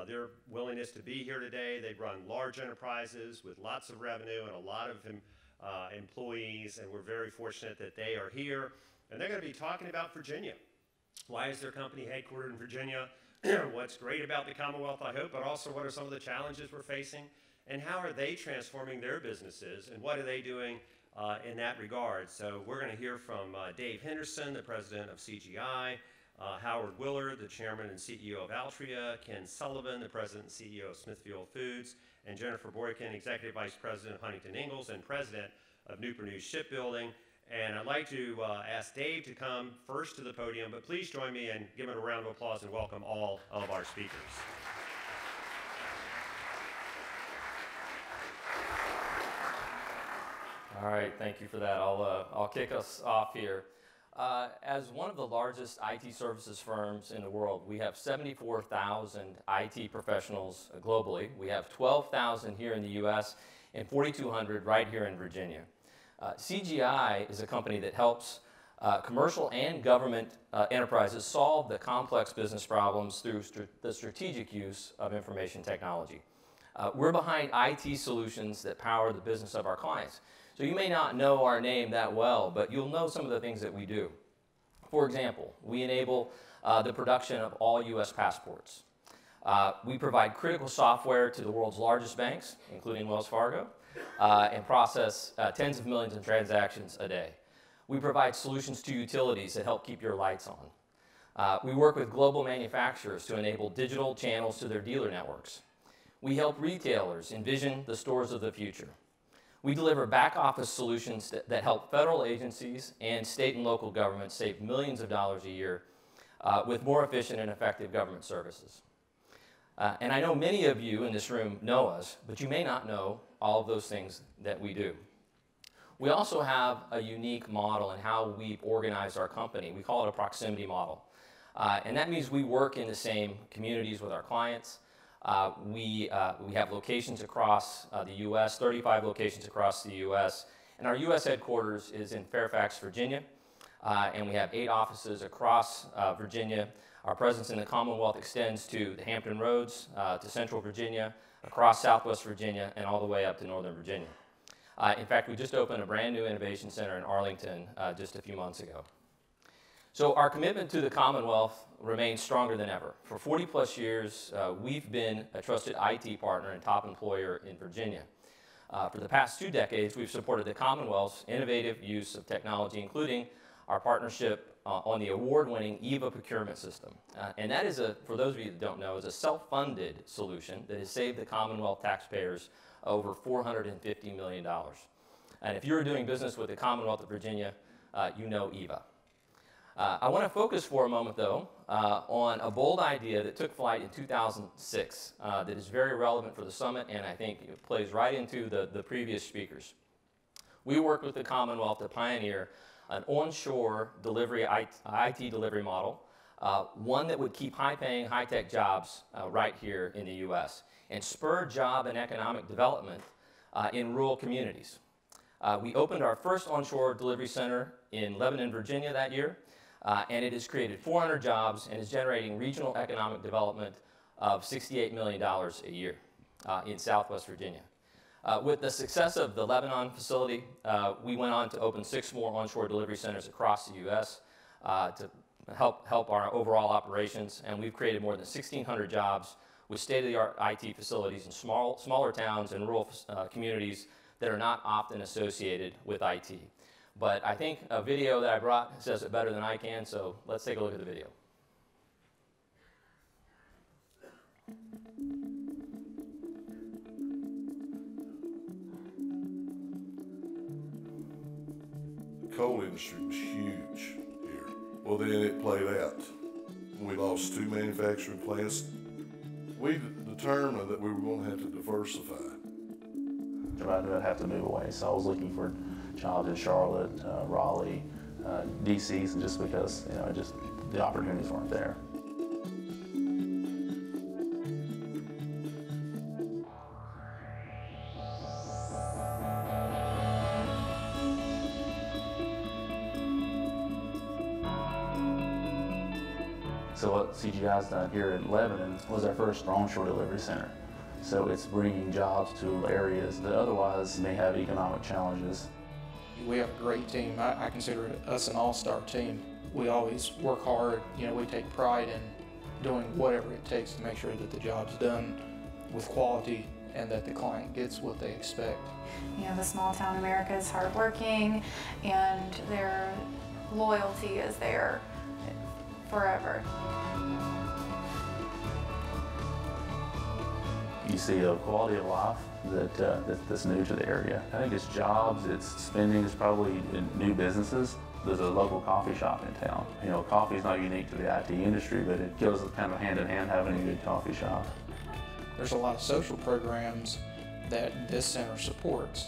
their willingness to be here today. They run large enterprises with lots of revenue and a lot of employees, and we're very fortunate that they are here. And they're going to be talking about Virginia. Why is their company headquartered in Virginia? What's great about the Commonwealth, I hope, but also what are some of the challenges we're facing? And how are they transforming their businesses? And what are they doing in that regard? So we're going to hear from Dave Henderson, the president of CGI, Howard Willard, the chairman and CEO of Altria, Ken Sullivan, the president and CEO of Smithfield Foods, and Jennifer Boykin, executive vice president of Huntington Ingalls and president of Newport News Shipbuilding. And I'd like to ask Dave to come first to the podium, but please join me in giving a round of applause and welcome all of our speakers. All right, thank you for that. I'll kick us off here. As one of the largest IT services firms in the world, we have 74,000 IT professionals globally. We have 12,000 here in the U.S. and 4,200 right here in Virginia. CGI is a company that helps commercial and government enterprises solve the complex business problems through the strategic use of information technology. We're behind IT solutions that power the business of our clients. So you may not know our name that well, but you'll know some of the things that we do. For example, we enable the production of all U.S. passports. We provide critical software to the world's largest banks, including Wells Fargo, and process tens of millions of transactions a day. We provide solutions to utilities that help keep your lights on. We work with global manufacturers to enable digital channels to their dealer networks. We help retailers envision the stores of the future. We deliver back-office solutions that help federal agencies and state and local governments save millions of dollars a year with more efficient and effective government services. And I know many of you in this room know us, but you may not know all of those things that we do. We also have a unique model in how we've organized our company. We call it a proximity model. And that means we work in the same communities with our clients. We have locations across the U.S., 35 locations across the U.S., and our U.S. headquarters is in Fairfax, Virginia, and we have 8 offices across Virginia. Our presence in the Commonwealth extends to the Hampton Roads, to Central Virginia, across Southwest Virginia, and all the way up to Northern Virginia. In fact, we just opened a brand new innovation center in Arlington just a few months ago. So our commitment to the Commonwealth remains stronger than ever. For 40 plus years, we've been a trusted IT partner and top employer in Virginia. For the past 2 decades, we've supported the Commonwealth's innovative use of technology, including our partnership on the award-winning EVA procurement system. And that is, for those of you that don't know, is a self-funded solution that has saved the Commonwealth taxpayers over $450 million. And if you're doing business with the Commonwealth of Virginia, you know EVA. I want to focus for a moment, though, on a bold idea that took flight in 2006 that is very relevant for the summit, and I think it plays right into the previous speakers. We worked with the Commonwealth to pioneer an onshore delivery, IT delivery model, one that would keep high-paying, high-tech jobs right here in the U.S. and spur job and economic development in rural communities. We opened our first onshore delivery center in Lebanon, Virginia that year, and it has created 400 jobs and is generating regional economic development of $68 million a year in Southwest Virginia. With the success of the Lebanon facility, we went on to open 6 more onshore delivery centers across the U.S. To help our overall operations, and we've created more than 1,600 jobs with state-of-the-art IT facilities in smaller towns and rural communities that are not often associated with IT. But I think a video that I brought says it better than I can, so let's take a look at the video. The coal industry was huge here. Well, then it played out. We lost 2 manufacturing plants. We determined that we were going to have to diversify. I knew I'd have to move away, so I was looking for jobs in Charlotte, Raleigh, DC, and just because the opportunities weren't there. So what CGI's done here in Lebanon was our first onshore delivery center. So it's bringing jobs to areas that otherwise may have economic challenges. We have a great team. I consider us an all-star team. We always work hard. We take pride in doing whatever it takes to make sure that the job's done with quality and that the client gets what they expect. The small town America is hardworking, and their loyalty is there forever. You see a quality of life that's new to the area. I think it's jobs, it's spending, it's probably in new businesses. There's a local coffee shop in town. Coffee is not unique to the IT industry, but it goes kind of hand in hand having a good coffee shop. There's a lot of social programs that this center supports,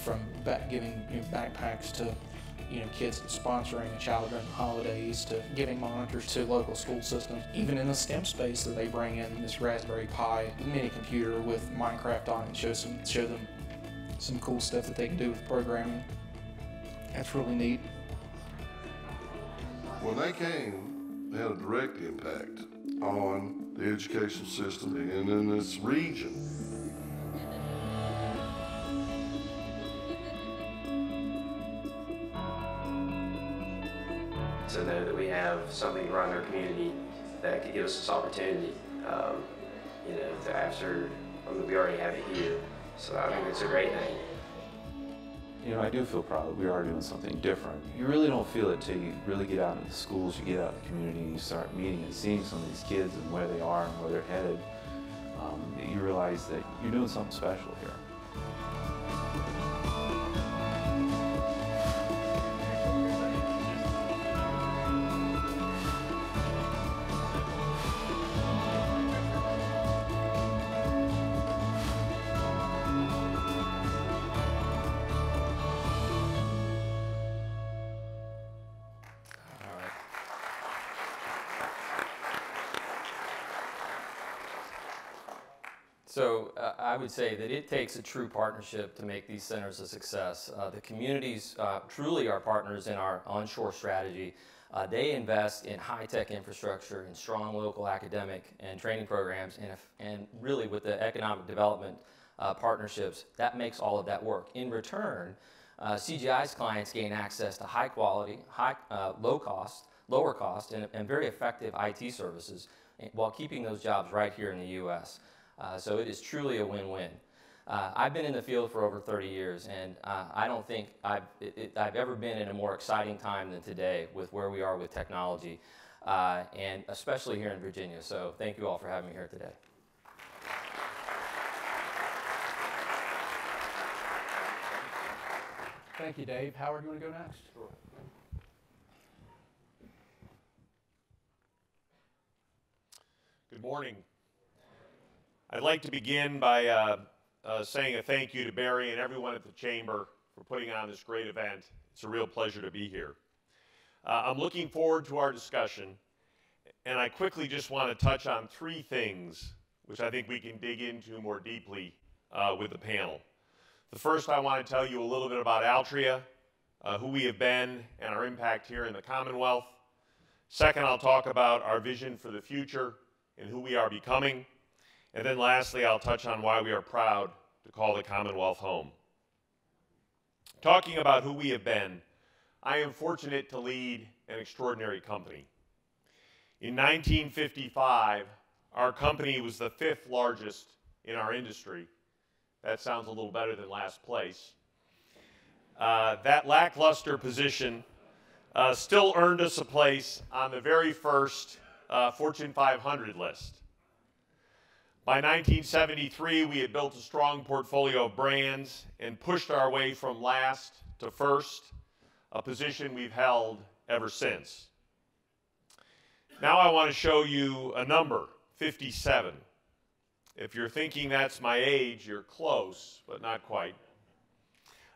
from giving backpacks to kids sponsoring a child during the holidays, to giving monitors to local school systems. Even in the STEM space, that they bring in this Raspberry Pi mini computer with Minecraft on it, show them some cool stuff that they can do with programming. That's really neat. When they came, they had a direct impact on the education system and in this region. To know that we have something around our community that could give us this opportunity, to after, we already have it here. So I think it's a great thing. I do feel proud that we are doing something different. You really don't feel it till you really get out into the schools, you get out in the community, and you start meeting and seeing some of these kids and where they are and where they're headed. You realize that you're doing something special here. So I would say that it takes a true partnership to make these centers a success. The communities truly are partners in our onshore strategy. They invest in high-tech infrastructure and strong local academic and training programs, and really with the economic development partnerships, that makes all of that work. In return, CGI's clients gain access to high quality, lower cost, and very effective IT services while keeping those jobs right here in the U.S. So it is truly a win-win. I've been in the field for over 30 years, and I don't think I've ever been in a more exciting time than today with where we are with technology, and especially here in Virginia. So thank you all for having me here today. Thank you, Dave. Howard, you want to go next? Sure. Good morning. I'd like to begin by saying a thank you to Barry and everyone at the Chamber for putting on this great event. It's a real pleasure to be here. I'm looking forward to our discussion, and I quickly just want to touch on three things which I think we can dig into more deeply with the panel. The first, I want to tell you a little bit about Altria, who we have been, and our impact here in the Commonwealth. Second, I'll talk about our vision for the future and who we are becoming. And then lastly, I'll touch on why we are proud to call the Commonwealth home. Talking about who we have been, I am fortunate to lead an extraordinary company. In 1955, our company was the 5th largest in our industry. That sounds a little better than last place. That lackluster position still earned us a place on the very first Fortune 500 list. By 1973, we had built a strong portfolio of brands and pushed our way from last to first, a position we've held ever since. Now I want to show you a number, 57. If you're thinking that's my age, you're close, but not quite.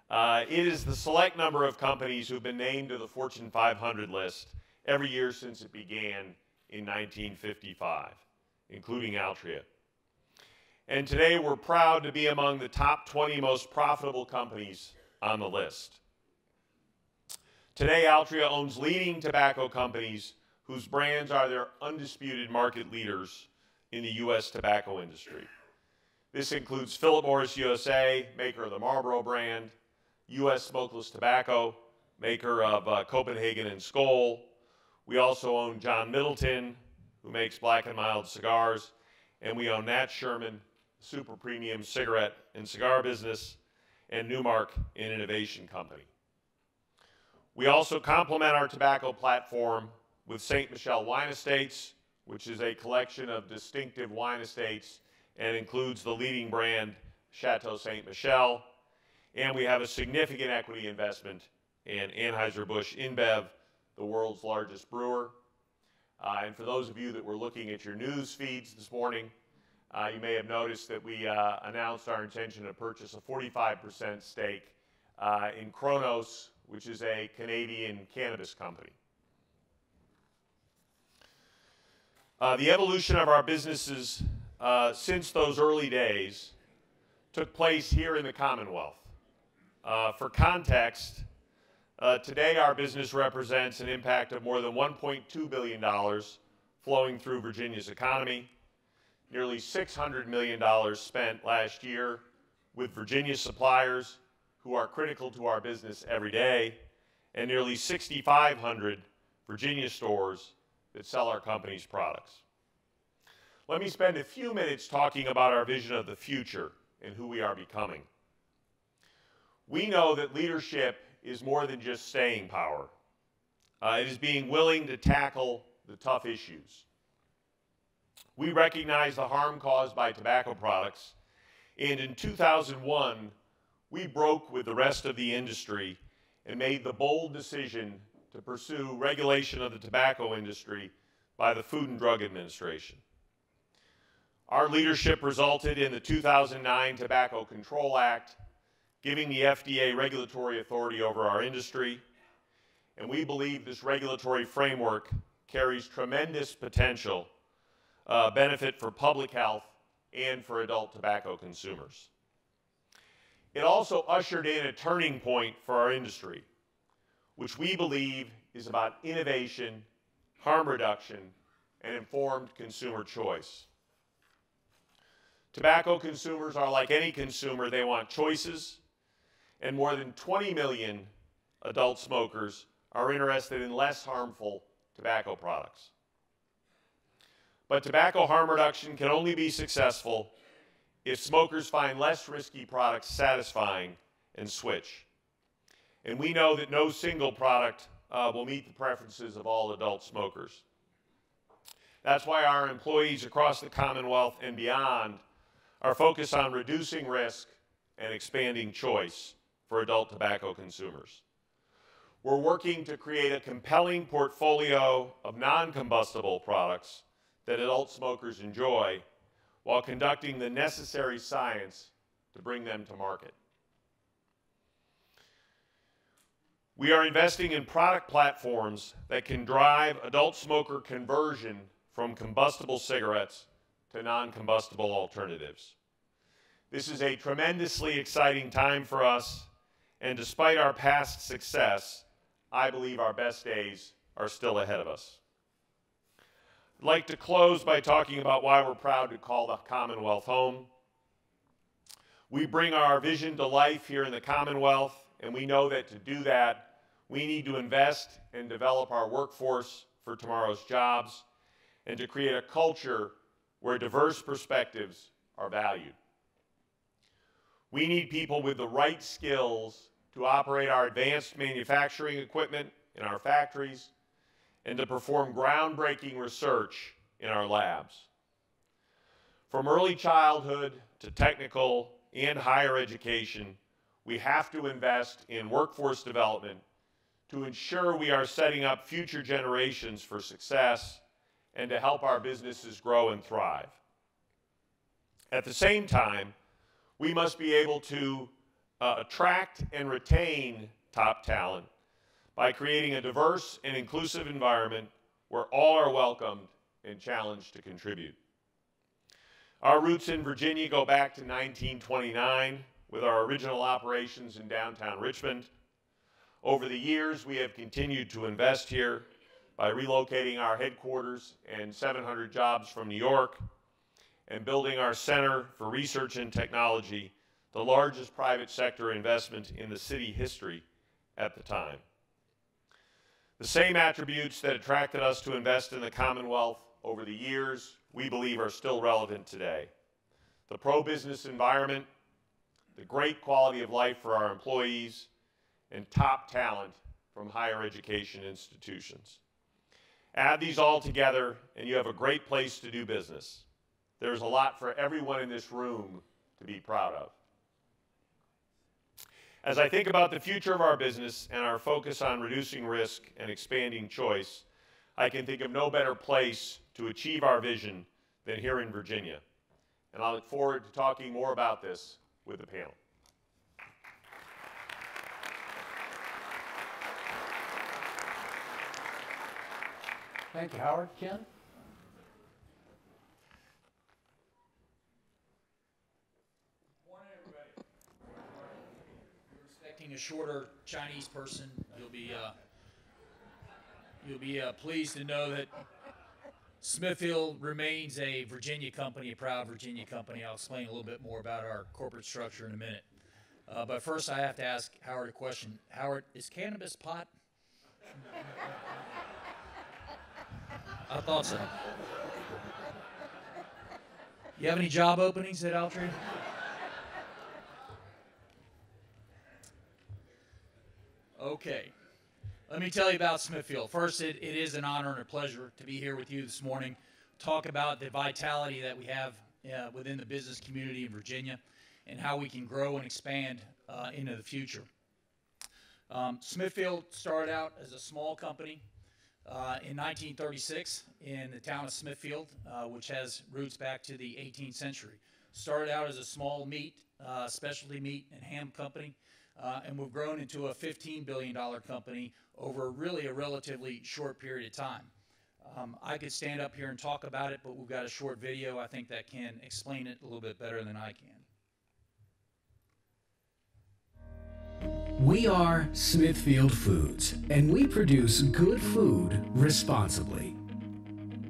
It is the select number of companies who've been named to the Fortune 500 list every year since it began in 1955, including Altria. And today we're proud to be among the top 20 most profitable companies on the list. Today Altria owns leading tobacco companies whose brands are their undisputed market leaders in the U.S. tobacco industry. This includes Philip Morris USA, maker of the Marlboro brand, U.S. Smokeless Tobacco, maker of Copenhagen and Skoal. We also own John Middleton, who makes Black & Mild cigars, and we own Nat Sherman, super premium cigarette and cigar business, and Newmark, an innovation company. We also complement our tobacco platform with St. Michel Wine Estates, which is a collection of distinctive wine estates and includes the leading brand Chateau St. Michel. And we have a significant equity investment in Anheuser-Busch InBev, the world's largest brewer. And for those of you that were looking at your news feeds this morning, you may have noticed that we announced our intention to purchase a 45% stake in Kronos, which is a Canadian cannabis company. The evolution of our businesses since those early days took place here in the Commonwealth. For context, today our business represents an impact of more than $1.2 billion flowing through Virginia's economy, nearly $600 million spent last year with Virginia suppliers who are critical to our business every day, and nearly 6,500 Virginia stores that sell our company's products. Let me spend a few minutes talking about our vision of the future and who we are becoming. We know that leadership is more than just staying power. It is being willing to tackle the tough issues. We recognize the harm caused by tobacco products, and in 2001, we broke with the rest of the industry and made the bold decision to pursue regulation of the tobacco industry by the Food and Drug Administration. Our leadership resulted in the 2009 Tobacco Control Act, giving the FDA regulatory authority over our industry, and we believe this regulatory framework carries tremendous potential benefit for public health and for adult tobacco consumers. It also ushered in a turning point for our industry, which we believe is about innovation, harm reduction, and informed consumer choice. Tobacco consumers are like any consumer. They want choices, and more than 20 million adult smokers are interested in less harmful tobacco products. But tobacco harm reduction can only be successful if smokers find less risky products satisfying and switch. And we know that no single product will meet the preferences of all adult smokers. That's why our employees across the Commonwealth and beyond are focused on reducing risk and expanding choice for adult tobacco consumers. We're working to create a compelling portfolio of non-combustible products that adult smokers enjoy while conducting the necessary science to bring them to market. We are investing in product platforms that can drive adult smoker conversion from combustible cigarettes to non-combustible alternatives. This is a tremendously exciting time for us, and despite our past success, I believe our best days are still ahead of us. I'd like to close by talking about why we're proud to call the Commonwealth home. We bring our vision to life here in the Commonwealth, and we know that to do that, we need to invest and develop our workforce for tomorrow's jobs and to create a culture where diverse perspectives are valued. We need people with the right skills to operate our advanced manufacturing equipment in our factories and to perform groundbreaking research in our labs. From early childhood to technical and higher education, we have to invest in workforce development to ensure we are setting up future generations for success and to help our businesses grow and thrive. At the same time, we must be able to attract and retain top talent by creating a diverse and inclusive environment where all are welcomed and challenged to contribute. Our roots in Virginia go back to 1929 with our original operations in downtown Richmond. Over the years, we have continued to invest here by relocating our headquarters and 700 jobs from New York and building our Center for Research and Technology, the largest private sector investment in the city history at the time. The same attributes that attracted us to invest in the Commonwealth over the years, we believe are still relevant today. The pro-business environment, the great quality of life for our employees, and top talent from higher education institutions. Add these all together and you have a great place to do business. There's a lot for everyone in this room to be proud of. As I think about the future of our business and our focus on reducing risk and expanding choice, I can think of no better place to achieve our vision than here in Virginia. And I look forward to talking more about this with the panel. Thank you, Howard. Ken? Morning, everybody. You're expecting a shorter Chinese person. You'll be pleased to know that Smithfield remains a Virginia company, a proud Virginia company. I'll explain a little bit more about our corporate structure in a minute. But first, I have to ask Howard a question. Howard, is cannabis pot? I thought so. You have any job openings at Altria? Okay. Let me tell you about Smithfield. First, it is an honor and a pleasure to be here with you this morning, talk about the vitality that we have within the business community in Virginia and how we can grow and expand into the future. Smithfield started out as a small company in 1936 in the town of Smithfield, which has roots back to the 18th century. Started out as a small meat, specialty meat and ham company, and we've grown into a $15 billion company over really a relatively short period of time. I could stand up here and talk about it, but we've got a short video, I think, that can explain it a little bit better than I can. We are Smithfield Foods, and we produce good food responsibly.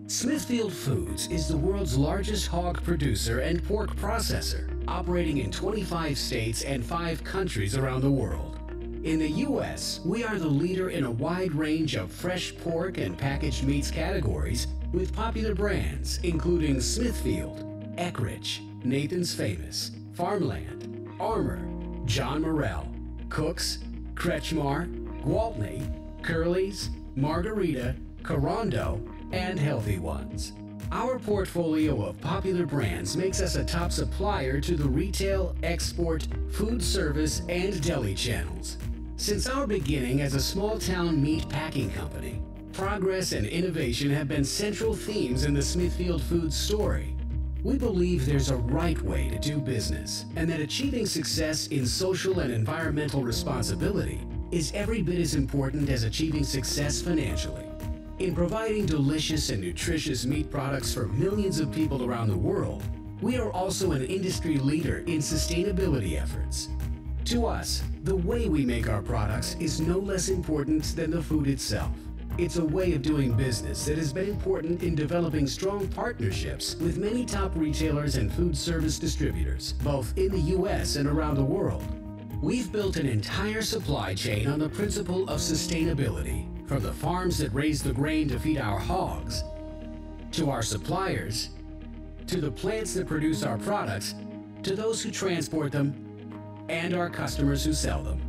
Smithfield Foods is the world's largest hog producer and pork processor, operating in 25 states and 5 countries around the world. In the U.S., we are the leader in a wide range of fresh pork and packaged meats categories with popular brands including Smithfield, Eckrich, Nathan's Famous, Farmland, Armour, John Morrell, Cook's, Kretschmar, Gwaltney, Curly's, Margarita, Corondo, and Healthy Ones. Our portfolio of popular brands makes us a top supplier to the retail, export, food service, and deli channels. Since our beginning as a small-town meat packing company, progress and innovation have been central themes in the Smithfield Foods story. We believe there's a right way to do business, and that achieving success in social and environmental responsibility is every bit as important as achieving success financially. In providing delicious and nutritious meat products for millions of people around the world, we are also an industry leader in sustainability efforts. To us, the way we make our products is no less important than the food itself. It's a way of doing business that has been important in developing strong partnerships with many top retailers and food service distributors, both in the U.S. and around the world. We've built an entire supply chain on the principle of sustainability, from the farms that raise the grain to feed our hogs, to our suppliers, to the plants that produce our products, to those who transport them, and our customers who sell them.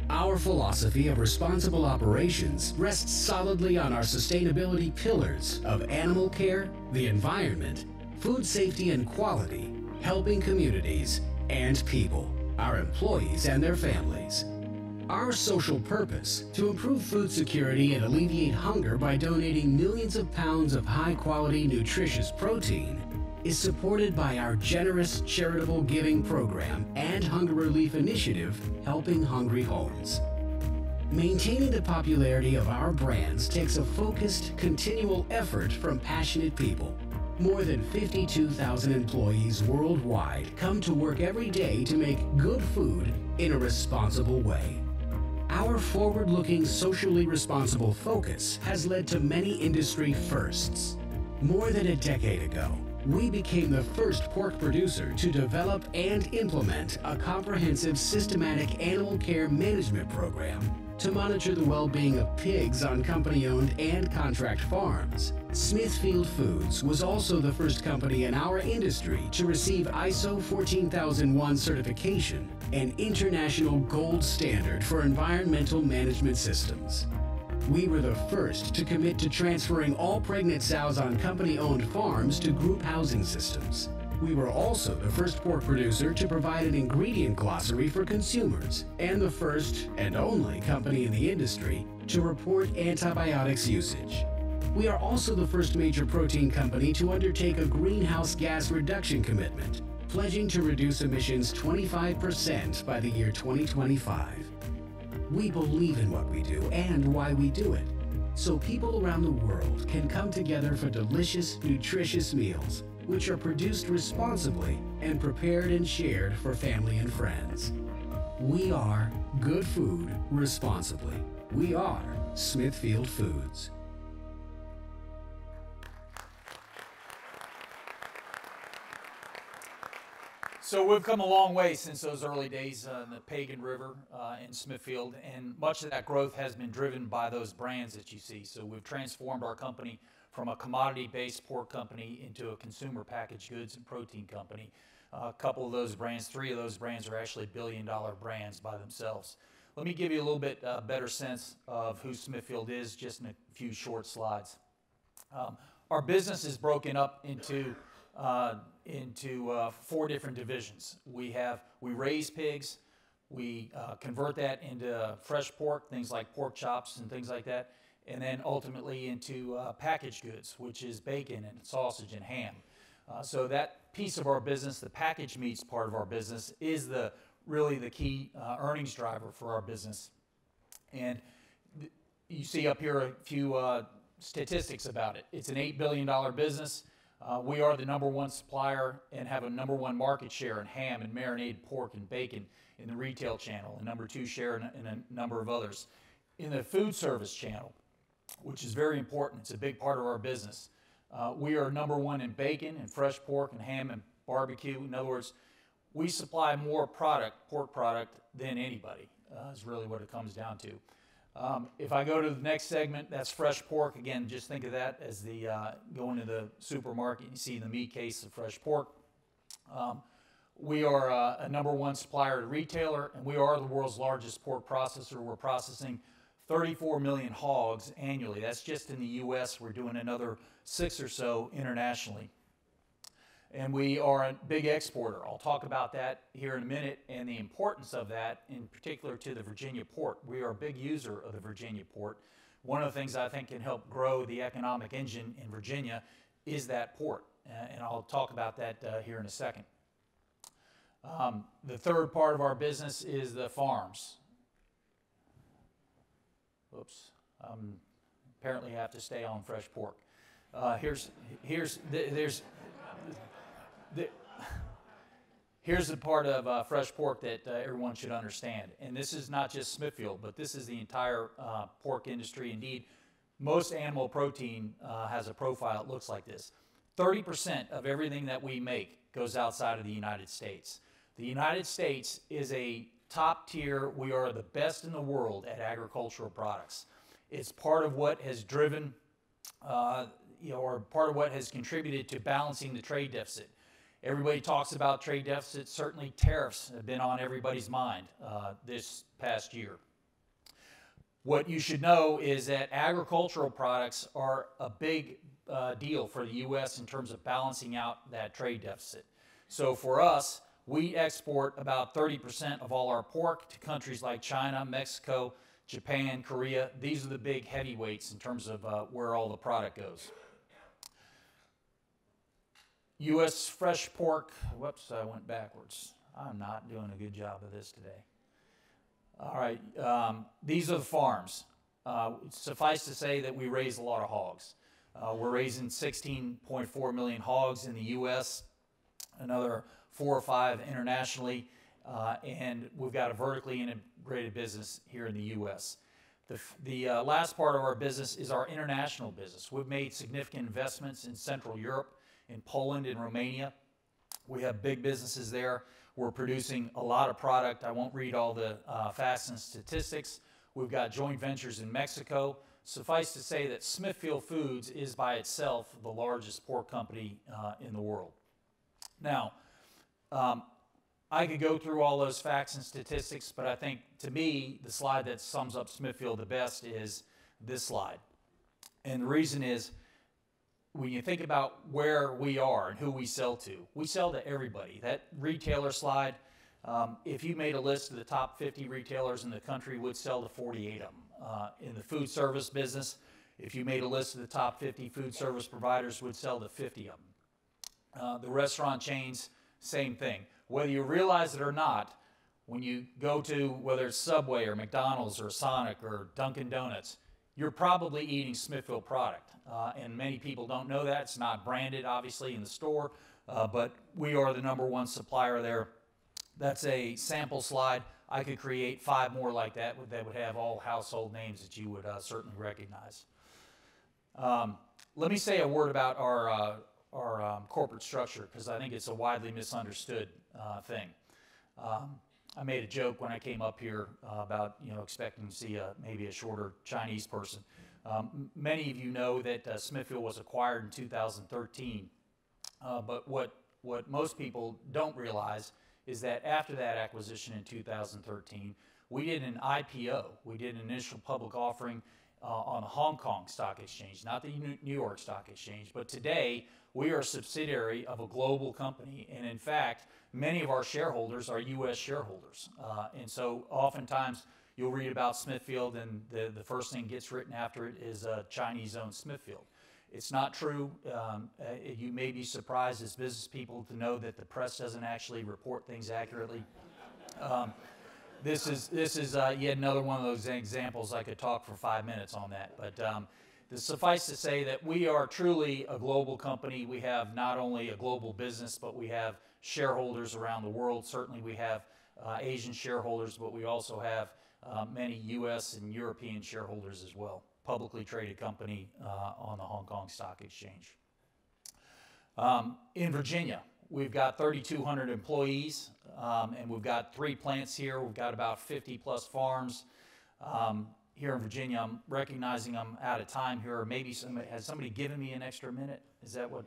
Our philosophy of responsible operations rests solidly on our sustainability pillars of animal care, the environment, food safety and quality, helping communities, and people, our employees and their families. Our social purpose, to improve food security and alleviate hunger by donating millions of pounds of high-quality, nutritious protein, is supported by our generous charitable giving program and hunger relief initiative, Helping Hungry Homes. Maintaining the popularity of our brands takes a focused, continual effort from passionate people. More than 52,000 employees worldwide come to work every day to make good food in a responsible way. Our forward-looking, socially responsible focus has led to many industry firsts. More than a decade ago, we became the first pork producer to develop and implement a comprehensive, systematic animal care management program to monitor the well-being of pigs on company-owned and contract farms. Smithfield Foods was also the first company in our industry to receive ISO 14001 certification, an international gold standard for environmental management systems. We were the first to commit to transferring all pregnant sows on company-owned farms to group housing systems. We were also the first pork producer to provide an ingredient glossary for consumers, and the first and only company in the industry to report antibiotics usage. We are also the first major protein company to undertake a greenhouse gas reduction commitment, pledging to reduce emissions 25% by the year 2025. We believe in what we do and why we do it, so people around the world can come together for delicious, nutritious meals, which are produced responsibly and prepared and shared for family and friends. We are good food responsibly. We are Smithfield Foods. So we've come a long way since those early days in the Pagan River in Smithfield, and much of that growth has been driven by those brands that you see. So we've transformed our company from a commodity-based pork company into a consumer packaged goods and protein company. A couple of those brands, 3 of those brands are actually billion-dollar brands by themselves. Let me give you a little bit better sense of who Smithfield is just in a few short slides. Our business is broken up into 4 different divisions. We raise pigs, we convert that into fresh pork, things like pork chops and things like that, and then ultimately into packaged goods, which is bacon and sausage and ham. So that piece of our business, the packaged meats part of our business, is really the key earnings driver for our business. And you see up here a few statistics about it. It's an $8 billion business. We are the #1 supplier and have a #1 market share in ham and marinated pork and bacon in the retail channel, and #2 share in a number of others. In the food service channel, which is very important. It's a big part of our business. We are #1 in bacon and fresh pork and ham and barbecue. In other words, we supply more pork product, than anybody, is really what it comes down to. If I go to the next segment, that's fresh pork. Again, just think of that as the going to the supermarket and you see the meat case of fresh pork. We are a #1 supplier to retailer, and we are the world's largest pork processor. We're processing 34 million hogs annually. That's just in the U.S. We're doing another 6 or so internationally. And we are a big exporter. I'll talk about that here in a minute and the importance of that, in particular to the Virginia port. We are a big user of the Virginia port. One of the things I think can help grow the economic engine in Virginia is that port. And I'll talk about that here in a second. The third part of our business is the farms. Oops. Apparently I have to stay on fresh pork. Here's the part of fresh pork that everyone should understand. And this is not just Smithfield, but this is the entire pork industry. Indeed, most animal protein has a profile that looks like this. 30% of everything that we make goes outside of the United States. The United States is a top tier. We are the best in the world at agricultural products. It's part of what has driven, or part of what has contributed to balancing the trade deficit. Everybody talks about trade deficits. Certainly tariffs have been on everybody's mind this past year. What you should know is that agricultural products are a big deal for the U.S. in terms of balancing out that trade deficit. So for us, we export about 30% of all our pork to countries like China, Mexico, Japan, Korea. These are the big heavyweights in terms of where all the product goes. U.S. fresh pork, whoops, I went backwards. I'm not doing a good job of this today. All right, these are the farms. Suffice to say that we raise a lot of hogs. We're raising 16.4 million hogs in the U.S., another 4 or 5 internationally, and we've got a vertically integrated business here in the U.S. The last part of our business is our international business. We've made significant investments in Central Europe, in Poland and Romania. We have big businesses there. We're producing a lot of product. I won't read all the facts and statistics. We've got joint ventures in Mexico. Suffice to say that Smithfield Foods is by itself the largest pork company in the world. Now, I could go through all those facts and statistics, but I think, to me, the slide that sums up Smithfield the best is this slide. And the reason is, when you think about where we are and who we sell to everybody. That retailer slide, if you made a list of the top 50 retailers in the country, would sell to 48 of them. In the food service business, if you made a list of the top 50 food service providers, would sell to 50 of them. The restaurant chains, same thing. Whether you realize it or not, when you go to, whether it's Subway or McDonald's or Sonic or Dunkin' Donuts, you're probably eating Smithfield product. And many people don't know that. It's not branded, obviously, in the store, but we are the #1 supplier there. That's a sample slide. I could create 5 more like that would have all household names that you would certainly recognize. Let me say a word about our corporate structure, because I think it's a widely misunderstood thing. I made a joke when I came up here about expecting to see maybe a shorter Chinese person. Many of you know that Smithfield was acquired in 2013, but what most people don't realize is that after that acquisition in 2013, we did an IPO. We did an initial public offering on the Hong Kong Stock Exchange, not the New York Stock Exchange, but today we are a subsidiary of a global company, and in fact, many of our shareholders are U.S. shareholders, and so oftentimes you'll read about Smithfield and the first thing gets written after it is Chinese-owned Smithfield. It's not true. You may be surprised as business people to know that the press doesn't actually report things accurately. This is yet another one of those examples. I could talk for 5 minutes on that, but suffice to say that we are truly a global company. We have not only a global business, but we have shareholders around the world. Certainly we have Asian shareholders, but we also have many U.S. and European shareholders as well. publicly traded company on the Hong Kong Stock Exchange. In Virginia, we've got 3,200 employees, and we've got 3 plants here. We've got about 50 plus farms here in Virginia. I'm recognizing I'm out of time here, or maybe has somebody given me an extra minute? Is that what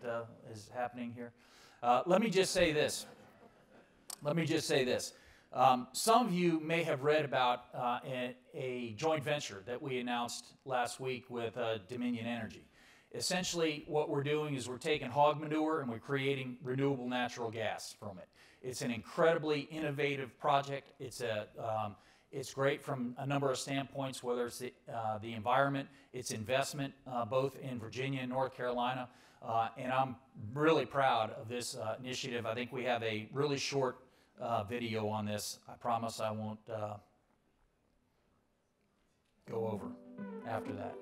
is happening here? Let me just say this. Some of you may have read about a joint venture that we announced last week with Dominion Energy. Essentially, what we're doing is we're taking hog manure and we're creating renewable natural gas from it. It's an incredibly innovative project. It's great from a number of standpoints, whether it's the environment, its investment, both in Virginia and North Carolina. And I'm really proud of this initiative. I think we have a really short video on this. I promise I won't go over after that.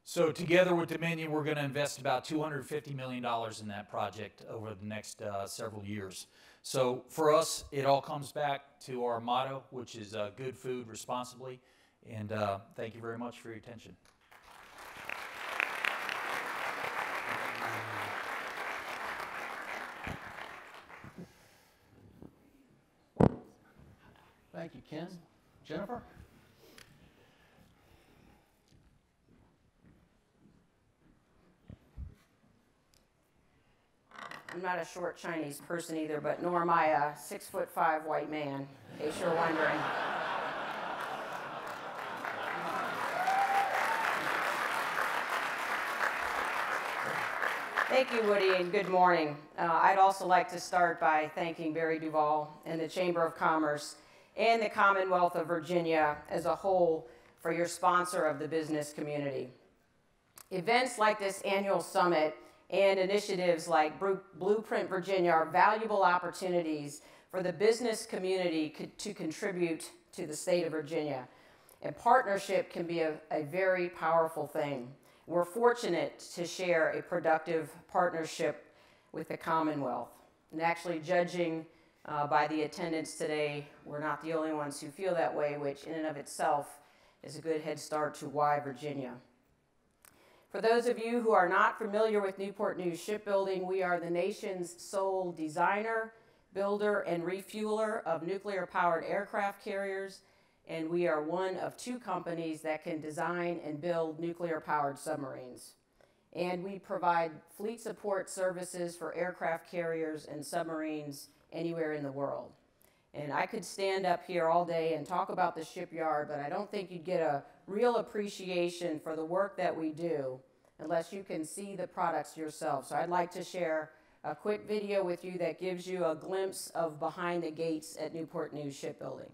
So together with Dominion, we're going to invest about $250 million in that project over the next several years. So for us, it all comes back to our motto, which is good food responsibly. And thank you very much for your attention. Thank you, Ken. Jennifer? I'm not a short Chinese person either, but nor am I a 6'5" white man, in case you're wondering. Thank you, Woody, and good morning. I'd also like to start by thanking Barry Duvall and the Chamber of Commerce and the Commonwealth of Virginia as a whole for your sponsor of the business community. Events like this annual summit and initiatives like Blueprint Virginia are valuable opportunities for the business community to contribute to the state of Virginia. And partnership can be a very powerful thing. We're fortunate to share a productive partnership with the Commonwealth. And actually, judging by the attendance today, we're not the only ones who feel that way, which in and of itself is a good head start to why Virginia. For those of you who are not familiar with Newport News Shipbuilding, we are the nation's sole designer, builder, and refueler of nuclear-powered aircraft carriers, and we are one of 2 companies that can design and build nuclear-powered submarines. And we provide fleet support services for aircraft carriers and submarines anywhere in the world. And I could stand up here all day and talk about the shipyard, but I don't think you'd get a real appreciation for the work that we do unless you can see the products yourself. So I'd like to share a quick video with you that gives you a glimpse of behind the gates at Newport News Shipbuilding.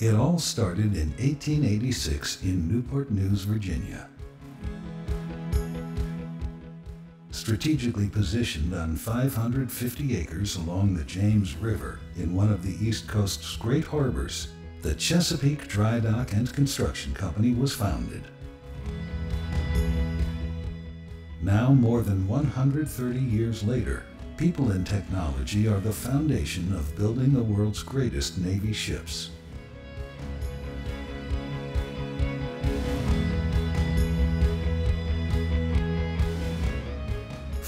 It all started in 1886 in Newport News, Virginia. Strategically positioned on 550 acres along the James River in one of the East Coast's great harbors, the Chesapeake Dry Dock and Construction Company was founded. Now, more than 130 years later, people and technology are the foundation of building the world's greatest Navy ships.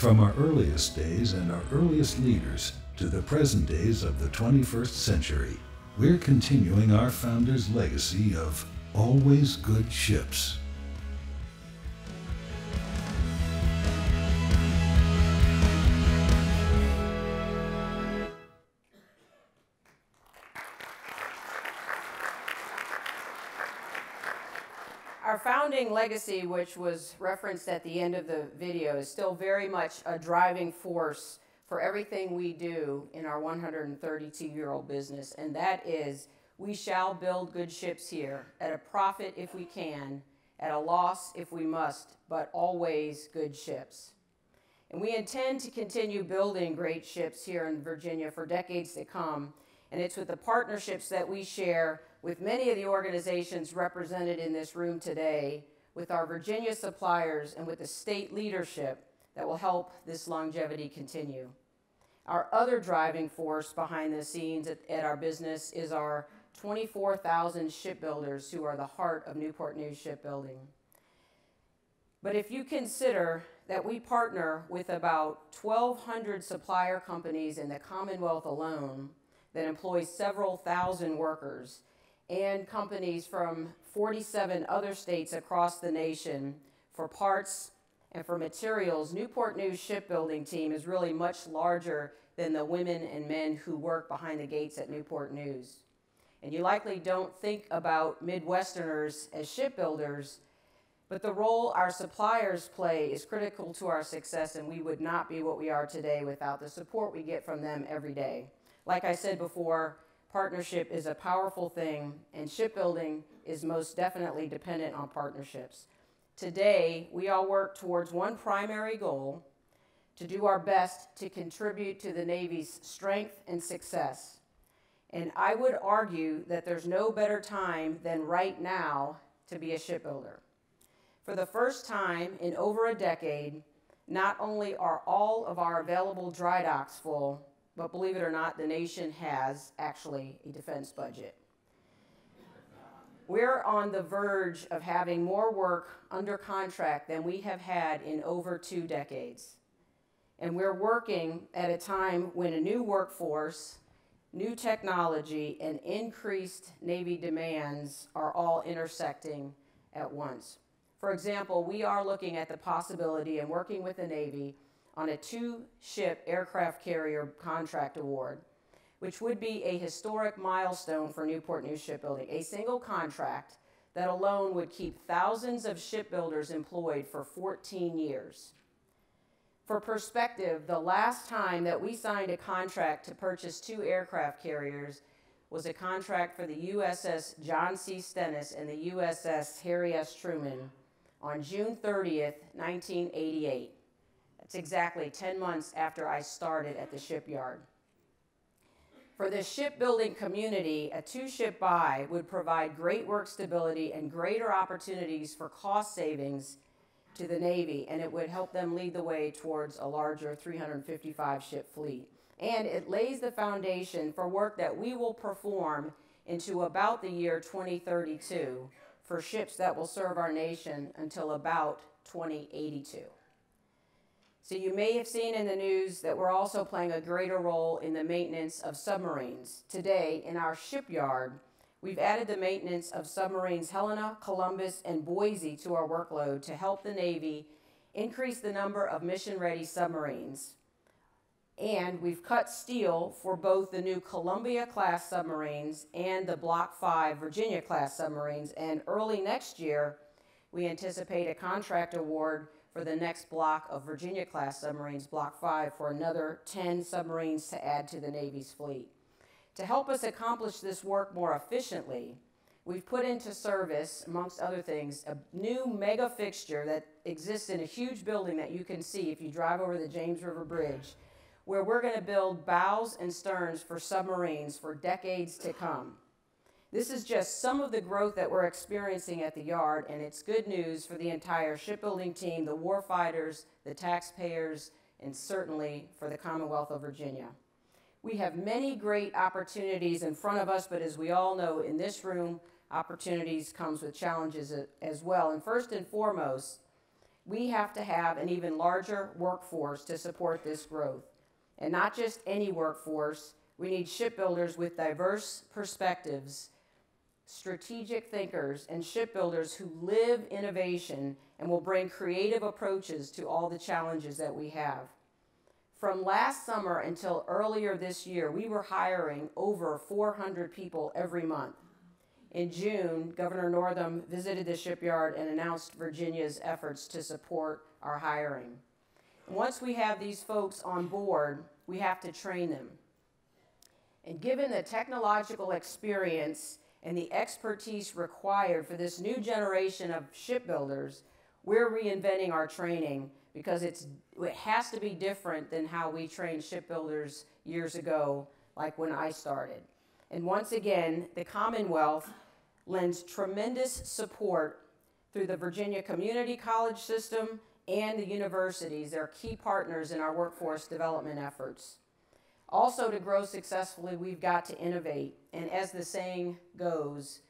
From our earliest days and our earliest leaders to the present days of the 21st century, we're continuing our founders' legacy of always good ships. Our founding legacy, which was referenced at the end of the video, is still very much a driving force for everything we do in our 132-year-old business, and that is, we shall build good ships here, at a profit if we can, at a loss if we must, but always good ships. And we intend to continue building great ships here in Virginia for decades to come, and it's with the partnerships that we share with many of the organizations represented in this room today, with our Virginia suppliers and with the state leadership that will help this longevity continue. Our other driving force behind the scenes at our business is our 24,000 shipbuilders who are the heart of Newport News Shipbuilding. But if you consider that we partner with about 1,200 supplier companies in the Commonwealth alone that employ several thousand workers, and companies from 47 other states across the nation for parts and for materials, Newport News Shipbuilding team is really much larger than the women and men who work behind the gates at Newport News. And you likely don't think about Midwesterners as shipbuilders, but the role our suppliers play is critical to our success, and we would not be what we are today without the support we get from them every day. Like I said before, partnership is a powerful thing, and shipbuilding is most definitely dependent on partnerships. Today, we all work towards one primary goal: to do our best to contribute to the Navy's strength and success. And I would argue that there's no better time than right now to be a shipbuilder. For the first time in over a decade, not only are all of our available dry docks full, but believe it or not, the nation has actually a defense budget. We're on the verge of having more work under contract than we have had in over 2 decades. And we're working at a time when a new workforce, new technology, and increased Navy demands are all intersecting at once. For example, we are looking at the possibility and working with the Navy on a 2-ship aircraft carrier contract award, which would be a historic milestone for Newport News Shipbuilding, a single contract that alone would keep thousands of shipbuilders employed for 14 years. For perspective, the last time that we signed a contract to purchase 2 aircraft carriers was a contract for the USS John C. Stennis and the USS Harry S. Truman on June 30th, 1988. That's exactly 10 months after I started at the shipyard. For the shipbuilding community, a 2-ship buy would provide great work stability and greater opportunities for cost savings to the Navy, and it would help them lead the way towards a larger 355-ship fleet. And it lays the foundation for work that we will perform into about the year 2032 for ships that will serve our nation until about 2082. So you may have seen in the news that we're also playing a greater role in the maintenance of submarines. Today, in our shipyard, we've added the maintenance of submarines Helena, Columbus, and Boise to our workload to help the Navy increase the number of mission-ready submarines. And we've cut steel for both the new Columbia-class submarines and the Block 5 Virginia-class submarines. And early next year, we anticipate a contract award for the next block of Virginia-class submarines, Block 5, for another 10 submarines to add to the Navy's fleet. To help us accomplish this work more efficiently, we've put into service, amongst other things, a new mega fixture that exists in a huge building that you can see if you drive over the James River Bridge, where we're going to build bows and sterns for submarines for decades to come. This is just some of the growth that we're experiencing at the yard, and it's good news for the entire shipbuilding team, the warfighters, the taxpayers, and certainly for the Commonwealth of Virginia. We have many great opportunities in front of us, but as we all know in this room, opportunities comes with challenges as well. And first and foremost, we have to have an even larger workforce to support this growth. And not just any workforce, we need shipbuilders with diverse perspectives, strategic thinkers, and shipbuilders who live innovation and will bring creative approaches to all the challenges that we have. From last summer until earlier this year, we were hiring over 400 people every month. In June, Governor Northam visited the shipyard and announced Virginia's efforts to support our hiring. Once we have these folks on board, we have to train them. And given the technological experience and the expertise required for this new generation of shipbuilders, we're reinventing our training because it has to be different than how we trained shipbuilders years ago, like when I started. And once again, the Commonwealth lends tremendous support through the Virginia Community College system and the universities. They're key partners in our workforce development efforts. Also, to grow successfully, we've got to innovate. And as the saying goes,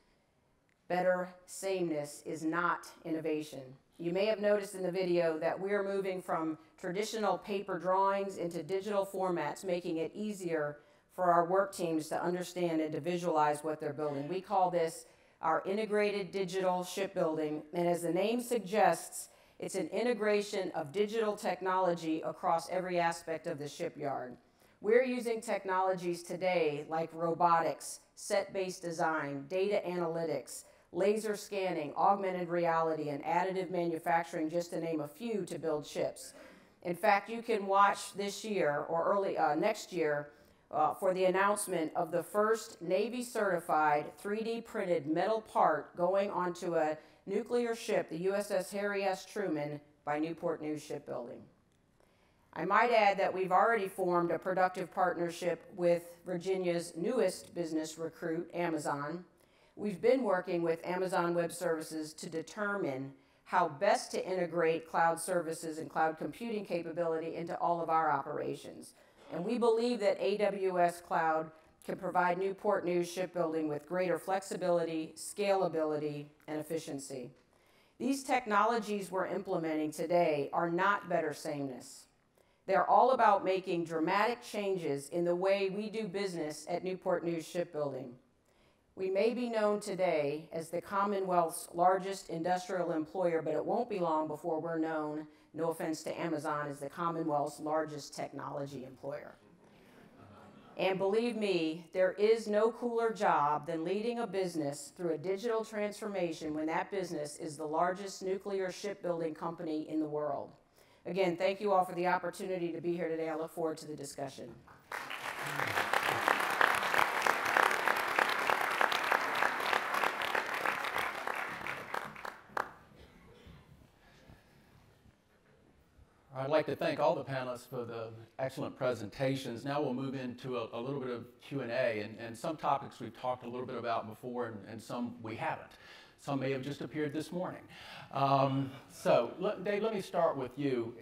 better sameness is not innovation. You may have noticed in the video that we're moving from traditional paper drawings into digital formats, making it easier for our work teams to understand and to visualize what they're building. We call this our integrated digital shipbuilding, and as the name suggests, it's an integration of digital technology across every aspect of the shipyard. We're using technologies today like robotics, set-based design, data analytics, laser scanning, augmented reality, and additive manufacturing, just to name a few, to build ships. In fact, you can watch this year or early next year for the announcement of the first Navy-certified 3D printed metal part going onto a nuclear ship, the USS Harry S. Truman, by Newport News Shipbuilding. I might add that we've already formed a productive partnership with Virginia's newest business recruit, Amazon. We've been working with Amazon Web Services to determine how best to integrate cloud services and cloud computing capability into all of our operations. And we believe that AWS Cloud can provide Newport News Shipbuilding with greater flexibility, scalability, and efficiency. These technologies we're implementing today are not better sameness. They're all about making dramatic changes in the way we do business at Newport News Shipbuilding. We may be known today as the Commonwealth's largest industrial employer, but it won't be long before we're known, no offense to Amazon, as the Commonwealth's largest technology employer. And believe me, there is no cooler job than leading a business through a digital transformation when that business is the largest nuclear shipbuilding company in the world. Again, thank you all for the opportunity to be here today. I look forward to the discussion. I'd like to thank all the panelists for the excellent presentations. Now we'll move into a little bit of Q&A, and some topics we've talked a little bit about before, and some we haven't. Some may have just appeared this morning. Dave, let me start with you.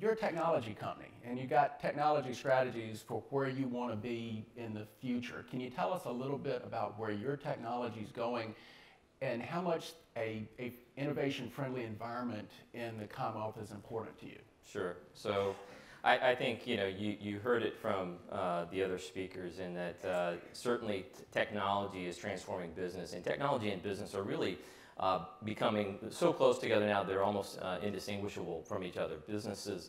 You're a technology company, and you've got technology strategies for where you want to be in the future. Can you tell us a little bit about where your technology is going and how much a innovation-friendly environment in the Commonwealth is important to you? Sure. So I think you heard it from the other speakers in that certainly technology is transforming business, and technology and business are really becoming so close together now they're almost indistinguishable from each other. Businesses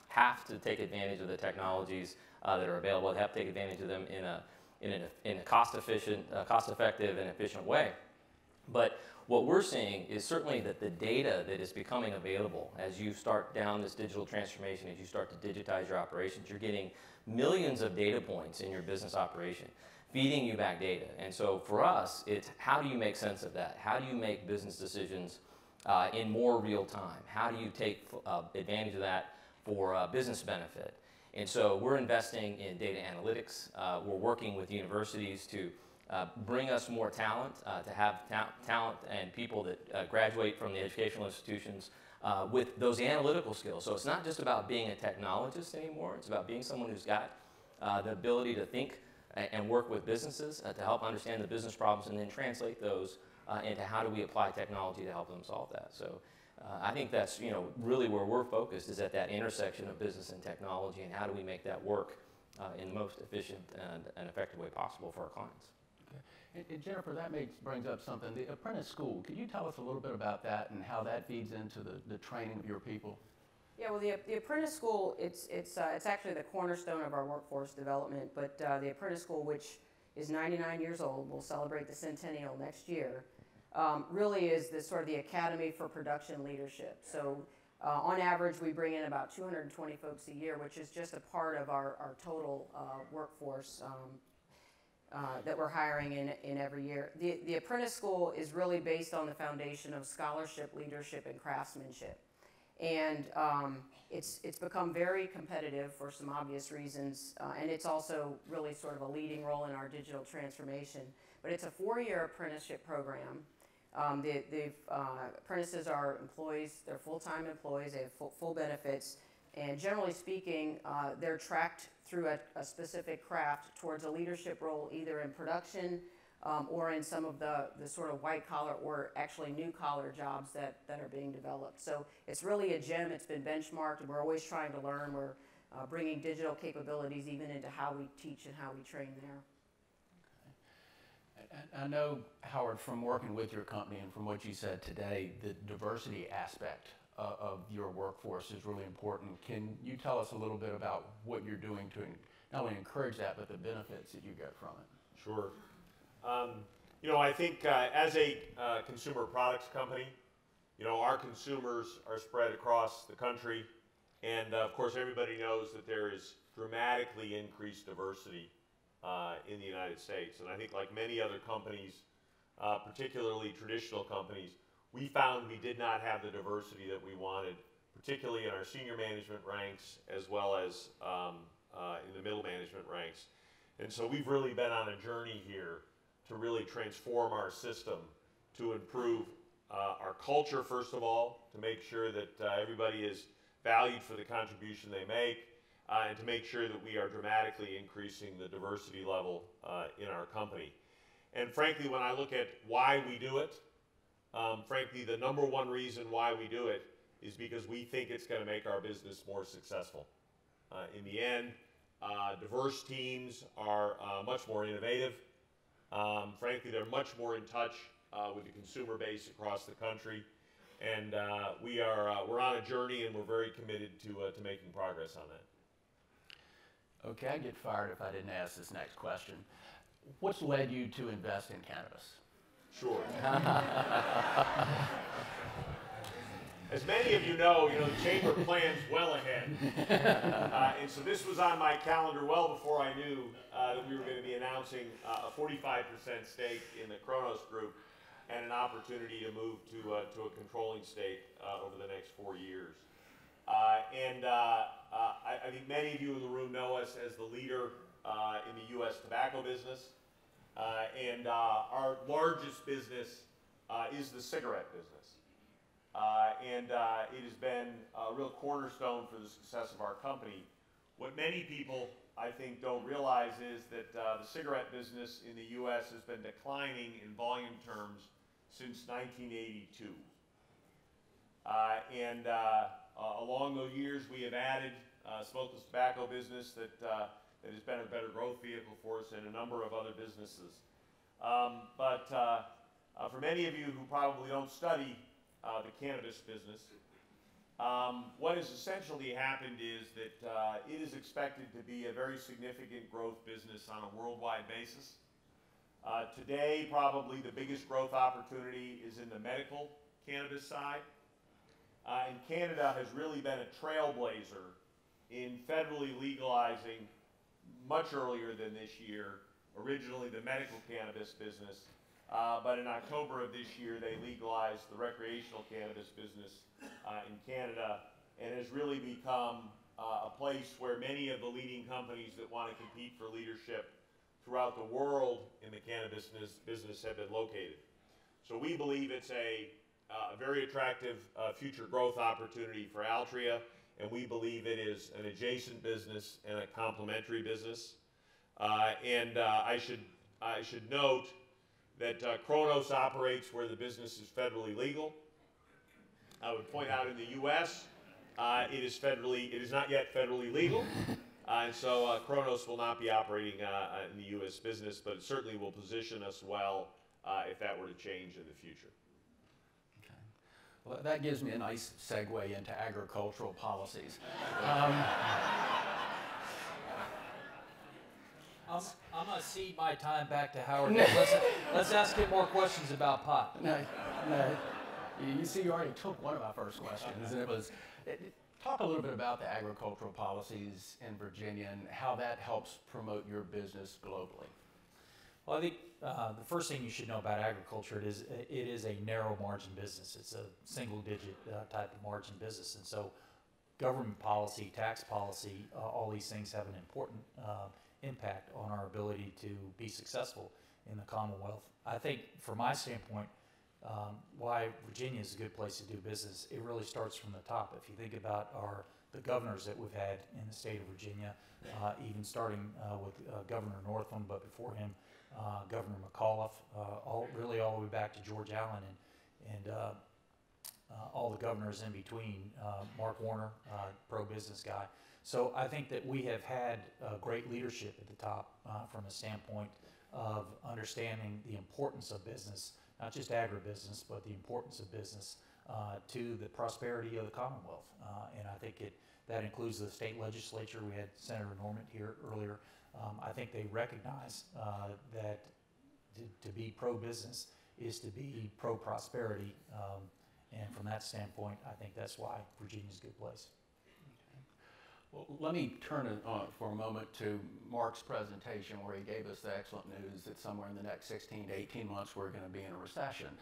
have to take advantage of the technologies that are available. They have to take advantage of them in a cost-effective and efficient way. But what we're seeing is certainly that the data that is becoming available as you start down this digital transformation, as you start to digitize your operations, you're getting millions of data points in your business operation, feeding you back data. And so for us, it's how do you make sense of that? How do you make business decisions in more real time? How do you take advantage of that for business benefit? And so we're investing in data analytics. We're working with universities to bring us more talent, to have talent and people that graduate from the educational institutions with those analytical skills. So it's not just about being a technologist anymore. It's about being someone who's got the ability to think and work with businesses to help understand the business problems and then translate those and to how do we apply technology to help them solve that. So I think that's really where we're focused, is at that intersection of business and technology, and how do we make that work in the most efficient and effective way possible for our clients. And Jennifer, that brings up something, the apprentice school. Could you tell us a little bit about that and how that feeds into the training of your people? Yeah, well, the apprentice school, it's actually the cornerstone of our workforce development, but the apprentice school, which is 99 years old, will celebrate the centennial next year, really is the Academy for Production Leadership. So on average, we bring in about 220 folks a year, which is just a part of our total workforce that we're hiring in every year. The apprentice school is really based on the foundation of scholarship, leadership, and craftsmanship. And it's become very competitive for some obvious reasons, and it's also really sort of a leading role in our digital transformation. But it's a 4-year apprenticeship program. The apprentices are employees, they're full-time employees, they have full benefits, and generally speaking, they're tracked through a specific craft towards a leadership role, either in production or in some of the sort of white-collar or actually new-collar jobs that are being developed. So it's really a gem. It's been benchmarked, and we're always trying to learn. We're bringing digital capabilities even into how we teach and how we train there. I know, Howard, from working with your company and from what you said today, the diversity aspect of your workforce is really important. Can you tell us a little bit about what you're doing to not only encourage that, but the benefits that you get from it? Sure. I think as a consumer products company, our consumers are spread across the country, and of course everybody knows that there is dramatically increased diversity in the United States. And I think, like many other companies, particularly traditional companies, we found we did not have the diversity that we wanted, particularly in our senior management ranks as well as in the middle management ranks. And so we've really been on a journey here to really transform our system, to improve our culture, first of all, to make sure that everybody is valued for the contribution they make, and to make sure that we are dramatically increasing the diversity level in our company. And frankly, when I look at why we do it, frankly, the number one reason why we do it is because we think it's going to make our business more successful. In the end, diverse teams are much more innovative. Frankly, they're much more in touch with the consumer base across the country. And we're on a journey, and we're very committed to making progress on that. Okay, I'd get fired if I didn't ask this next question. What's led you to invest in cannabis? Sure. As many of you know, the Chamber plans well ahead. And so this was on my calendar well before I knew that we were going to be announcing a 45% stake in the Kronos Group and an opportunity to move to a controlling stake over the next 4 years. I think many of you in the room know us as the leader in the U.S. tobacco business. And our largest business is the cigarette business. It has been a real cornerstone for the success of our company. What many people, I think, don't realize is that the cigarette business in the U.S. has been declining in volume terms since 1982. Along those years, we have added smokeless tobacco business that has been a better growth vehicle for us, and a number of other businesses. For many of you who probably don't study the cannabis business, what has essentially happened is that it is expected to be a very significant growth business on a worldwide basis. Today, probably the biggest growth opportunity is in the medical cannabis side. And Canada has really been a trailblazer in federally legalizing much earlier than this year, originally the medical cannabis business. But in October of this year, they legalized the recreational cannabis business in Canada, and has really become a place where many of the leading companies that want to compete for leadership throughout the world in the cannabis business have been located. So we believe it's a very attractive future growth opportunity for Altria, and we believe it is an adjacent business and a complementary business. I should note that Kronos operates where the business is federally legal. I would point out in the U.S., it is not yet federally legal, and so Kronos will not be operating in the U.S. business, but it certainly will position us well if that were to change in the future. Okay. Well, that gives me a nice segue into agricultural policies. I'm going to cede my time back to Howard. Let's ask him more questions about pot. No. You see, you already took one of my first questions, and it was, talk a little bit about the agricultural policies in Virginia and how that helps promote your business globally. Well, I think the first thing you should know about agriculture, it is a narrow margin business. It's a single digit type of margin business. And so government policy, tax policy, all these things have an important impact on our ability to be successful in the Commonwealth. I think from my standpoint, why Virginia is a good place to do business, it really starts from the top. If you think about the governors that we've had in the state of Virginia, even starting with Governor Northam, but before him, Governor McAuliffe, all the way back to George Allen and all the governors in between, Mark Warner, pro-business guy. So I think that we have had great leadership at the top from a standpoint of understanding the importance of business, not just agribusiness, but the importance of business to the prosperity of the Commonwealth. And I think that includes the state legislature. We had Senator Norment here earlier. I think they recognize that to be pro-business is to be pro-prosperity. And from that standpoint, I think that's why Virginia's a good place. Well, let me turn it on for a moment to Mark's presentation where he gave us the excellent news that somewhere in the next 16 to 18 months we're going to be in a recession.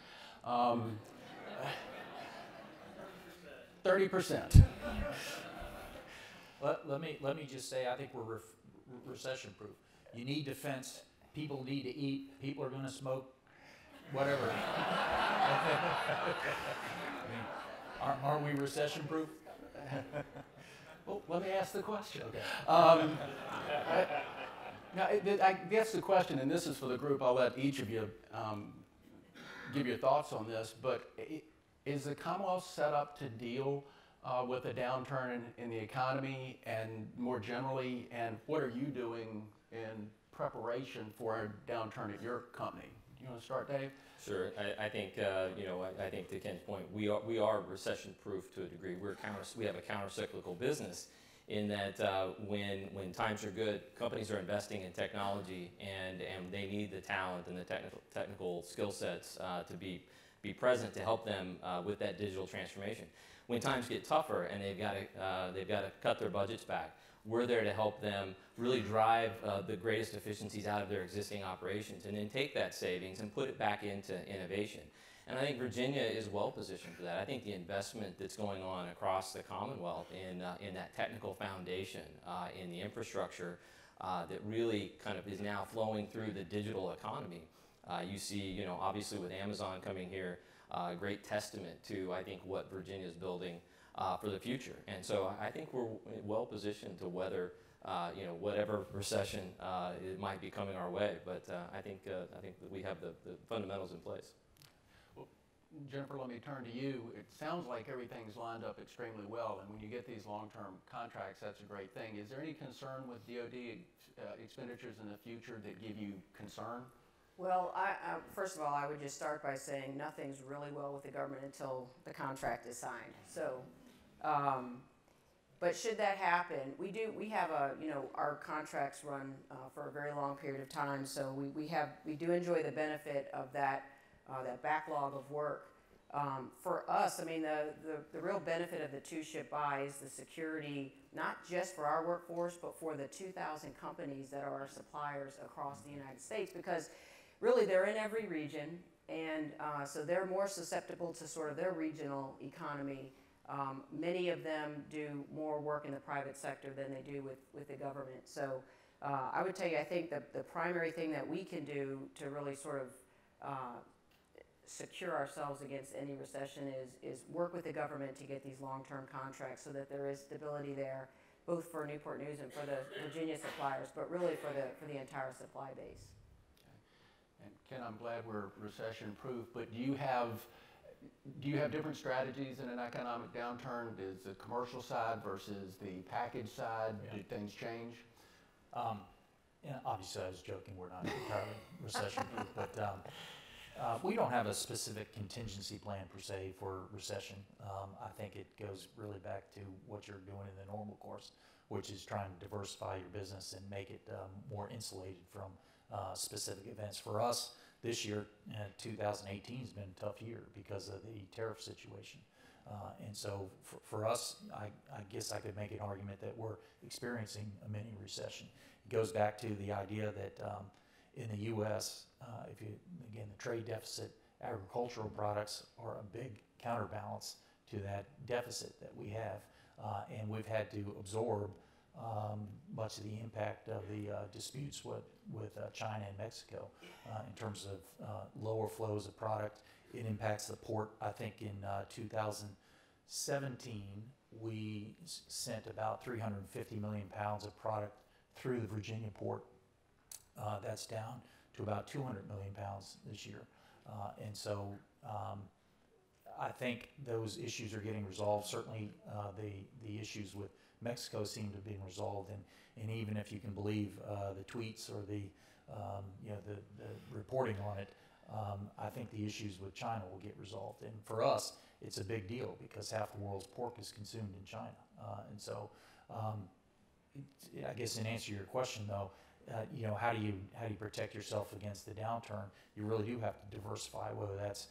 30%. Let me just say, I think we're recession proof. You need defense. People need to eat. People are going to smoke. Whatever. Aren't we recession proof? Well, let me ask the question. Okay. Now, I guess the question, and this is for the group, I'll let each of you give your thoughts on this, but is the Commonwealth set up to deal with a downturn in the economy and more generally, and what are you doing in preparation for a downturn at your company? You want to start, Dave? Sure. I think I think to Ken's point, we are recession-proof to a degree. We have a counter-cyclical business in that when times are good, companies are investing in technology and they need the talent and the technical skill sets to be present to help them with that digital transformation. When times get tougher and they've got to cut their budgets back, we're there to help them really drive the greatest efficiencies out of their existing operations and then take that savings and put it back into innovation. And I think Virginia is well positioned for that. I think the investment that's going on across the Commonwealth in that technical foundation, in the infrastructure that really kind of is now flowing through the digital economy. You see, obviously with Amazon coming here, a great testament to, I think, what Virginia is building for the future. And so I think we're well positioned to weather whatever recession it might be coming our way. But I think that we have the fundamentals in place. Well, Jennifer, let me turn to you. It sounds like everything's lined up extremely well, and when you get these long-term contracts, that's a great thing. Is there any concern with DoD expenditures in the future that give you concern? Well, first of all, I would just start by saying nothing's really well with the government until the contract is signed. So, but should that happen, we have our contracts run for a very long period of time. So we do enjoy the benefit of that backlog of work. For us, I mean, the real benefit of the two-ship buy is the security, not just for our workforce, but for the 2,000 companies that are our suppliers across the United States, because really they're in every region, and so they're more susceptible to sort of their regional economy. Many of them do more work in the private sector than they do with the government. So I would tell you, I think the primary thing that we can do to really sort of secure ourselves against any recession is work with the government to get these long-term contracts so that there is stability there, both for Newport News and for the Virginia suppliers, but really for the entire supply base. And Ken, I'm glad we're recession-proof, but do you have different strategies in an economic downturn? Is the commercial side versus the package side, did things change? Yeah, obviously, I was joking. We're not entirely recession-proof, but we don't have a specific contingency plan per se for recession. I think it goes really back to what you're doing in the normal course, which is trying to diversify your business and make it more insulated from specific events. For us, this year, 2018 has been a tough year because of the tariff situation. And so for us, I guess I could make an argument that we're experiencing a mini recession. It goes back to the idea that in the U.S., again, the trade deficit, agricultural products are a big counterbalance to that deficit that we have. And we've had to absorb much of the impact of the disputes with China and Mexico in terms of lower flows of product. It impacts the port. I think in 2017, we sent about 350 million pounds of product through the Virginia port. That's down to about 200 million pounds this year. And so I think those issues are getting resolved. Certainly the issues with Mexico seem to be resolved, and even if you can believe the tweets or the reporting on it, I think the issues with China will get resolved. And for us, it's a big deal because half the world's pork is consumed in China. And so I guess in answer to your question, though, how do you protect yourself against the downturn? You really do have to diversify, whether that's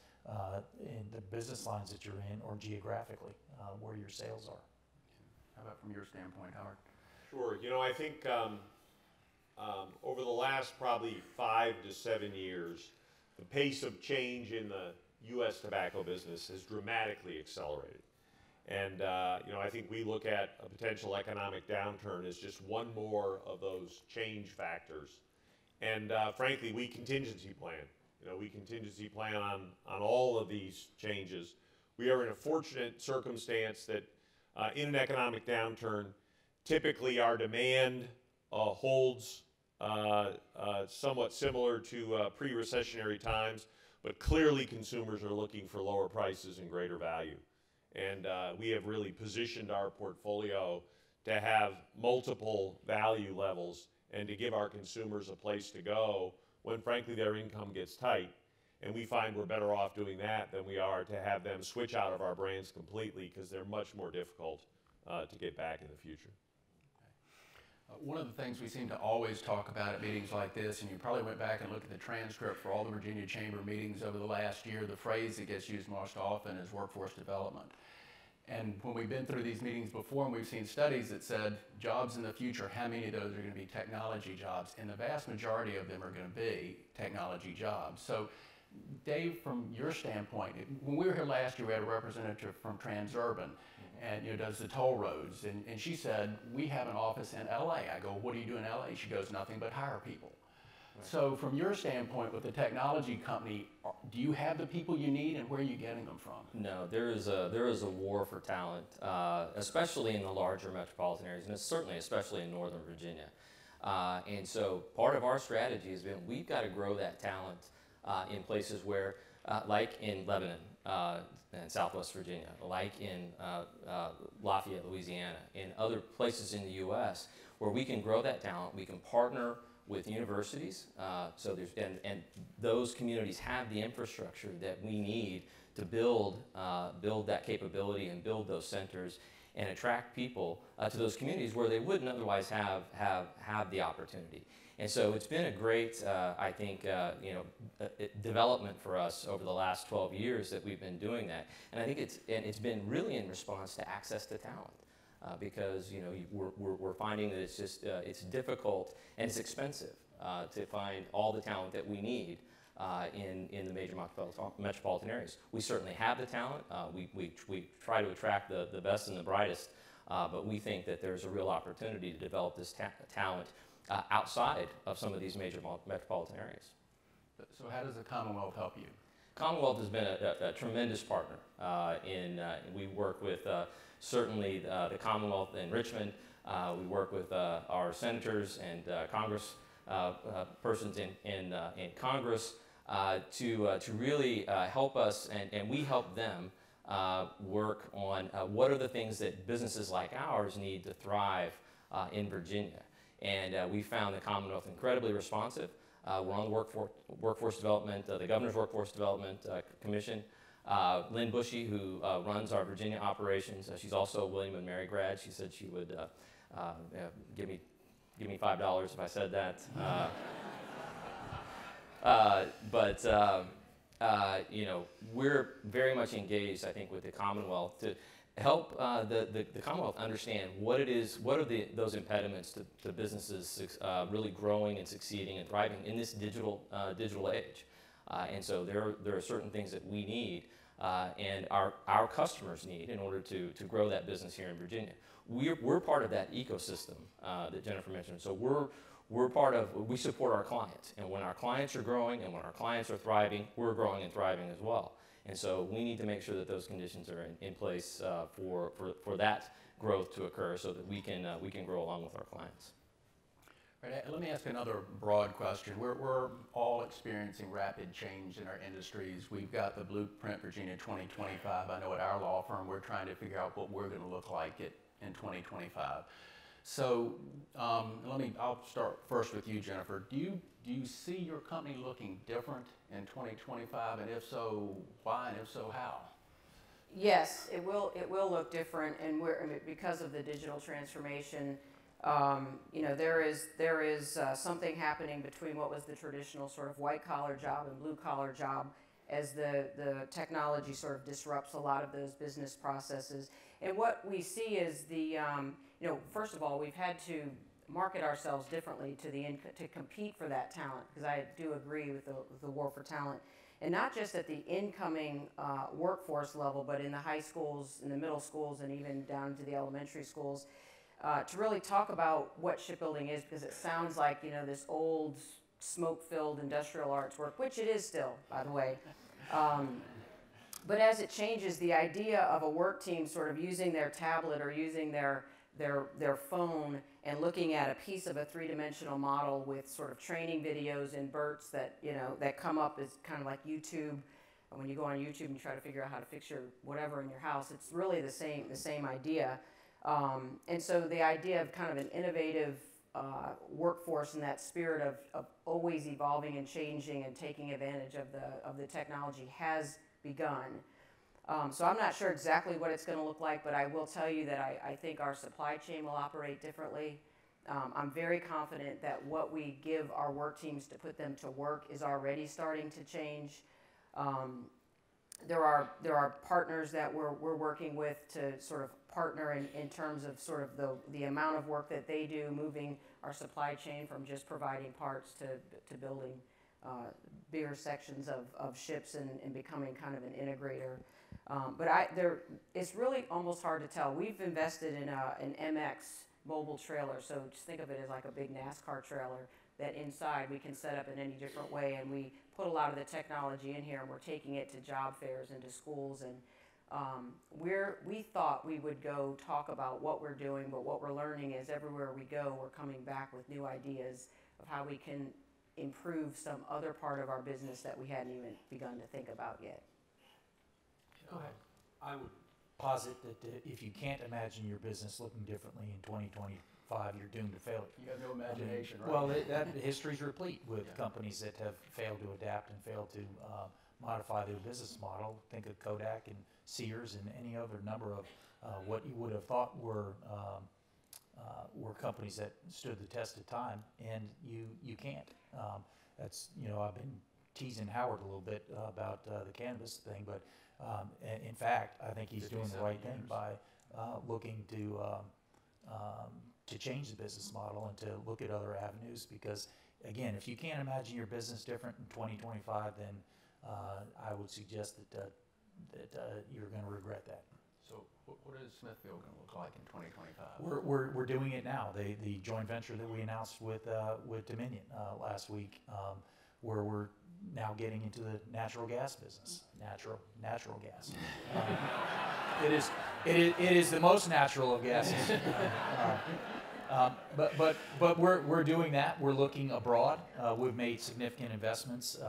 in the business lines that you're in or geographically where your sales are. How about from your standpoint, Howard? Sure. I think over the last probably 5 to 7 years, the pace of change in the U.S. tobacco business has dramatically accelerated. And I think we look at a potential economic downturn as just one more of those change factors. And frankly, we contingency plan. We contingency plan on all of these changes. We are in a fortunate circumstance that in an economic downturn, typically our demand holds somewhat similar to pre-recessionary times, but clearly consumers are looking for lower prices and greater value. And we have really positioned our portfolio to have multiple value levels and to give our consumers a place to go when, frankly, their income gets tight. And we find we're better off doing that than we are to have them switch out of our brands completely because they're much more difficult to get back in the future. One of the things we seem to always talk about at meetings like this, and you probably went back and looked at the transcript for all the Virginia Chamber meetings over the last year, the phrase that gets used most often is workforce development. And when we've been through these meetings before and we've seen studies that said jobs in the future, how many of those are going to be technology jobs? And the vast majority of them are going to be technology jobs. So Dave, from your standpoint, when we were here last year, we had a representative from Transurban, and does the toll roads, and she said, we have an office in LA. I go, what do you do in LA? She goes, nothing but hire people. Right. So from your standpoint with the technology company, do you have the people you need, and where are you getting them from? No, there is a war for talent, especially in the larger metropolitan areas, and certainly especially in Northern Virginia. And so part of our strategy has been we've got to grow that talent in places where, like in Lebanon, and Southwest Virginia, like in Lafayette, Louisiana, in other places in the U.S. where we can grow that talent. We can partner with universities, and those communities have the infrastructure that we need to build that capability and build those centers and attract people to those communities where they wouldn't otherwise have the opportunity. And so it's been a great, I think, development for us over the last 12 years that we've been doing that. And I think it's been really in response to access to talent, because we're finding that it's just it's difficult and it's expensive to find all the talent that we need in the major metropolitan areas. We certainly have the talent. We try to attract the best and the brightest, but we think that there's a real opportunity to develop this talent outside of some of these major metropolitan areas. So how does the Commonwealth help you? Commonwealth has been a tremendous partner. We work with certainly the Commonwealth in Richmond. We work with our senators and Congress persons in Congress. to really help us, and we help them work on what are the things that businesses like ours need to thrive in Virginia. And we found the Commonwealth incredibly responsive. We're on the workforce development, the Governor's Workforce Development Commission. Lynn Bushy, who runs our Virginia operations, she's also a William & Mary grad. She said she would give me $5 if I said that. You know, we're very much engaged, I think, with the Commonwealth to help the Commonwealth understand what it is, what are those impediments to businesses really growing and succeeding and thriving in this digital age. And so there are certain things that we need and our customers need in order to grow that business here in Virginia. We're part of that ecosystem that Jennifer mentioned. So we support our clients, and when our clients are growing and when our clients are thriving, we're growing and thriving as well. And so we need to make sure that those conditions are in place for that growth to occur, so that we can grow along with our clients. Right, let me ask another broad question. We're all experiencing rapid change in our industries. We've got the Blueprint Virginia 2025. I know at our law firm we're trying to figure out what we're going to look like in 2025. So I'll start first with you, Jennifer. Do you see your company looking different in 2025, and if so, why, and if so, how? Yes, it will look different, and because of the digital transformation. You know, there is something happening between what was the traditional sort of white-collar job and blue-collar job as the technology sort of disrupts a lot of those business processes. And what we see is you know, first of all, we've had to market ourselves differently to compete for that talent, because I do agree with the war for talent. And not just at the incoming workforce level, but in the high schools, in the middle schools, and even down to the elementary schools. To really talk about what shipbuilding is, because it sounds like, you know, this old smoke-filled industrial arts work, which it is still, by the way. But as it changes, the idea of a work team sort of using their tablet or using their phone and looking at a piece of a three-dimensional model with sort of training videos in BERTs that, you know, that come up as kind of like YouTube. When you go on YouTube and you try to figure out how to fix your whatever in your house, it's really the same idea. And so the idea of kind of an innovative workforce in that spirit of always evolving and changing and taking advantage of the technology has begun. So I'm not sure exactly what it's going to look like, but I will tell you that I think our supply chain will operate differently. I'm very confident that what we give our work teams to put them to work is already starting to change. There are partners that we're working with to sort of partner in terms of sort of the amount of work that they do, moving our supply chain from just providing parts to building bigger sections of ships and becoming kind of an integrator. But it's really almost hard to tell. We've invested in an MX mobile trailer, so just think of it as like a big NASCAR trailer that inside we can set up in any different way, and we put a lot of the technology in here, and we're taking it to job fairs and to schools, and we thought we would go talk about what we're doing, but what we're learning is everywhere we go, we're coming back with new ideas of how we can improve some other part of our business that we hadn't even begun to think about yet. Go ahead. I would posit that if you can't imagine your business looking differently in 2025, you're doomed to failure. You have no imagination, right? Well, history's replete with companies that have failed to adapt and failed to modify their business model. Think of Kodak and Sears and any other number of what you would have thought were companies that stood the test of time, and you can't. That's, you know, I've been teasing Howard a little bit about the cannabis thing, but in fact, I think he's doing the right thing by looking to change the business model and to look at other avenues, because again, if you can't imagine your business different in 2025, then I would suggest that you're going to regret that. So what is Smithfield going to look like in 2025? We're doing it now. The joint venture that we announced with Dominion last week, where we're now getting into the natural gas business. Natural gas. It is the most natural of gases. But we're doing that. We're looking abroad. We've made significant investments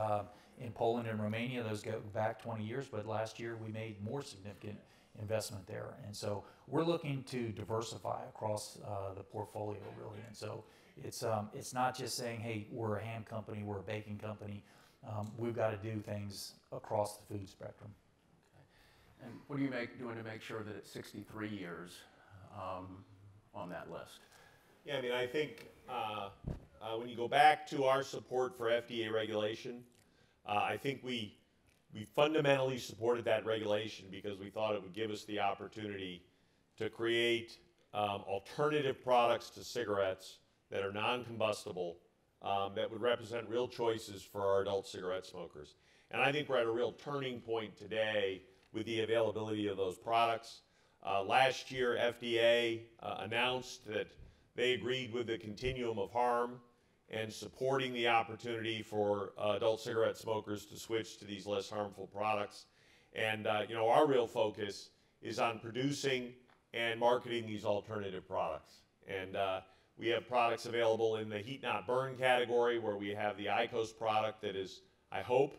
in Poland and Romania. Those go back 20 years, but last year we made more significant investment there. And so we're looking to diversify across the portfolio, really. And so it's not just saying, hey, we're a ham company, we're a baking company. We've got to do things across the food spectrum. Okay. And what are you doing to make sure that it's 63 years on that list? Yeah, I mean, I think when you go back to our support for FDA regulation, I think we fundamentally supported that regulation because we thought it would give us the opportunity to create alternative products to cigarettes that are non-combustible, that would represent real choices for our adult cigarette smokers. And I think we're at a real turning point today with the availability of those products. Last year, FDA announced that they agreed with the continuum of harm and supporting the opportunity for adult cigarette smokers to switch to these less harmful products. And you know, our real focus is on producing and marketing these alternative products. And we have products available in the heat not burn category, where we have the IQOS product that is, I hope,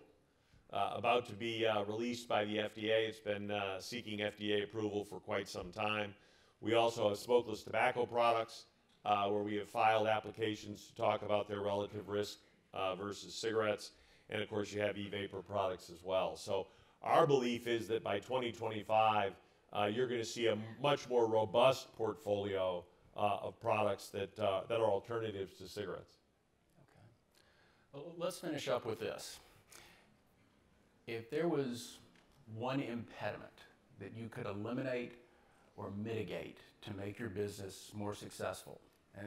about to be released by the FDA. It's been seeking FDA approval for quite some time. We also have smokeless tobacco products, where we have filed applications to talk about their relative risk versus cigarettes. And of course, you have e-vapor products as well. So our belief is that by 2025, you're going to see a much more robust portfolio of products that are alternatives to cigarettes. Okay. Well, let's finish up with this. If there was one impediment that you could eliminate or mitigate to make your business more successful,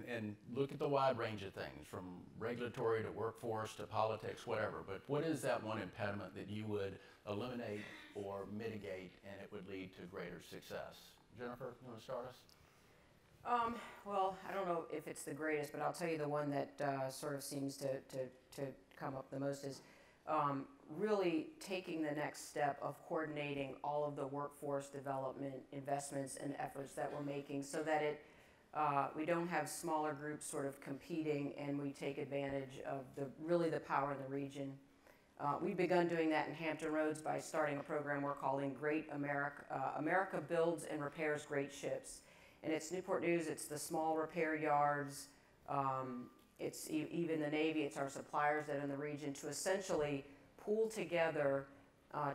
and look at the wide range of things, from regulatory to workforce to politics, whatever, but what is that one impediment that you would eliminate or mitigate and it would lead to greater success? Jennifer, you want to start us? Well, I don't know if it's the greatest, but I'll tell you the one that sort of seems to come up the most is really taking the next step of coordinating all of the workforce development investments and efforts that we're making, so that we don't have smaller groups sort of competing, and we take advantage of really the power in the region. We've begun doing that in Hampton Roads by starting a program we're calling Great America. America Builds and Repairs Great Ships. And it's Newport News, it's the small repair yards, it's even the Navy, it's our suppliers that are in the region, to essentially pool together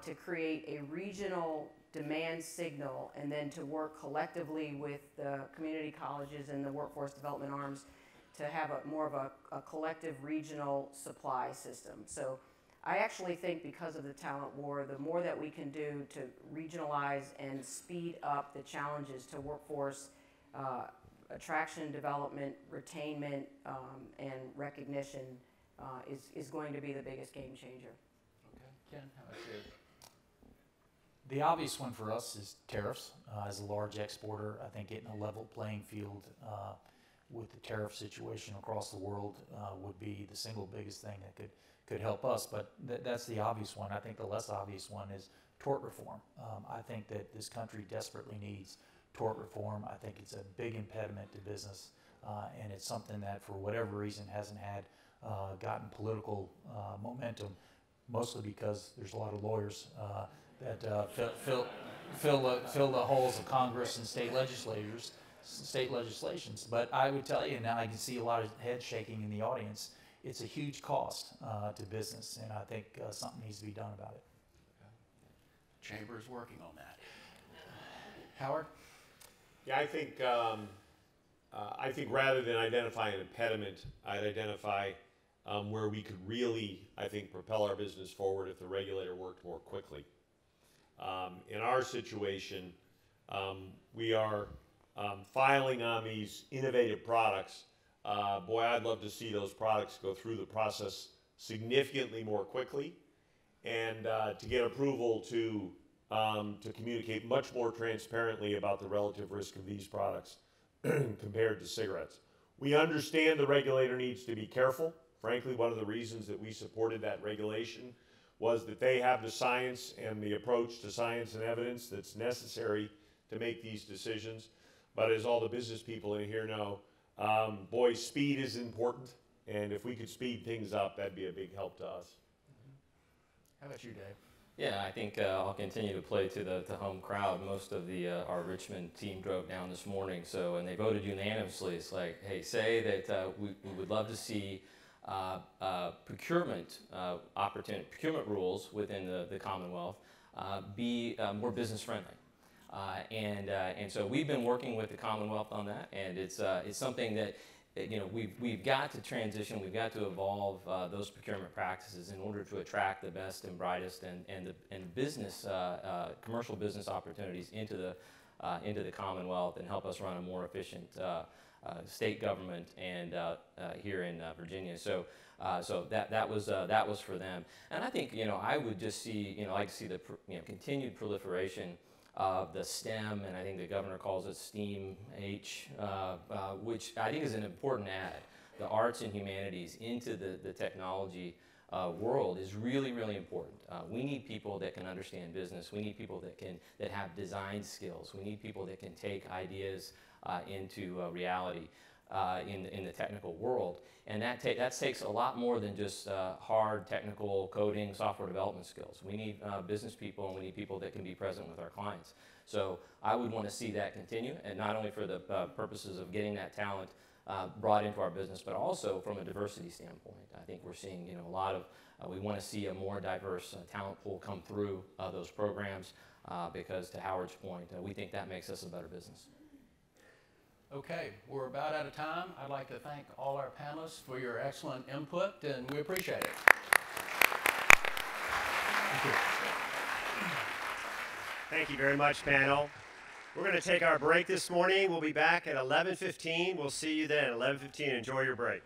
to create a regional demand signal, and then to work collectively with the community colleges and the workforce development arms to have more of a collective regional supply system. So I actually think, because of the talent war, the more that we can do to regionalize and speed up the challenges to workforce attraction, development, retainment, and recognition is going to be the biggest game changer. Okay. Ken, how about you? The obvious one for us is tariffs. As a large exporter, I think getting a level playing field with the tariff situation across the world would be the single biggest thing that could help us. But that's the obvious one. I think the less obvious one is tort reform. I think that this country desperately needs tort reform. I think it's a big impediment to business, and it's something that, for whatever reason, hasn't had gotten political momentum, mostly because there's a lot of lawyers that fill the holes of Congress and state legislations. But I would tell you, now I can see a lot of heads shaking in the audience, it's a huge cost to business, and I think something needs to be done about it. Okay. Chamber is working on that. Howard? Yeah, I think rather than identify an impediment, I'd identify where we could really, I think, propel our business forward if the regulator worked more quickly. In our situation, we are filing on these innovative products. Boy, I'd love to see those products go through the process significantly more quickly, and to get approval to communicate much more transparently about the relative risk of these products compared to cigarettes. We understand the regulator needs to be careful. Frankly, one of the reasons that we supported that regulation was that they have the science and the approach to science and evidence that's necessary to make these decisions. But as all the business people in here know, boy, speed is important, and if we could speed things up, that'd be a big help to us. How about you, Dave? Yeah, I think I'll continue to play to the home crowd. Most of our Richmond team drove down this morning, and they voted unanimously. It's like, hey, say that we would love to see procurement rules within the Commonwealth be more business friendly. And so we've been working with the Commonwealth on that, and it's something that we've got to transition, we've got to evolve those procurement practices in order to attract the best and brightest and business commercial business opportunities into the Commonwealth and help us run a more efficient state government and here in Virginia. So that was for them, and I think I would just see like to see the continued proliferation of the STEM, and I think the governor calls it STEAM H, which I think is an important add. The arts and humanities into the technology world is really, really important. We need people that can understand business. We need people that have design skills. We need people that can take ideas into reality in the technical world. And that takes a lot more than just hard technical coding, software development skills. We need business people, and we need people that can be present with our clients. So I would want to see that continue, and not only for the purposes of getting that talent brought into our business, but also from a diversity standpoint. I think we're seeing a lot of, we want to see a more diverse talent pool come through those programs because to Howard's point, we think that makes us a better business. Okay, we're about out of time. I'd like to thank all our panelists for your excellent input, and we appreciate it. Thank you. Thank you very much, panel. We're going to take our break this morning. We'll be back at 11:15. We'll see you then at 11:15. Enjoy your break.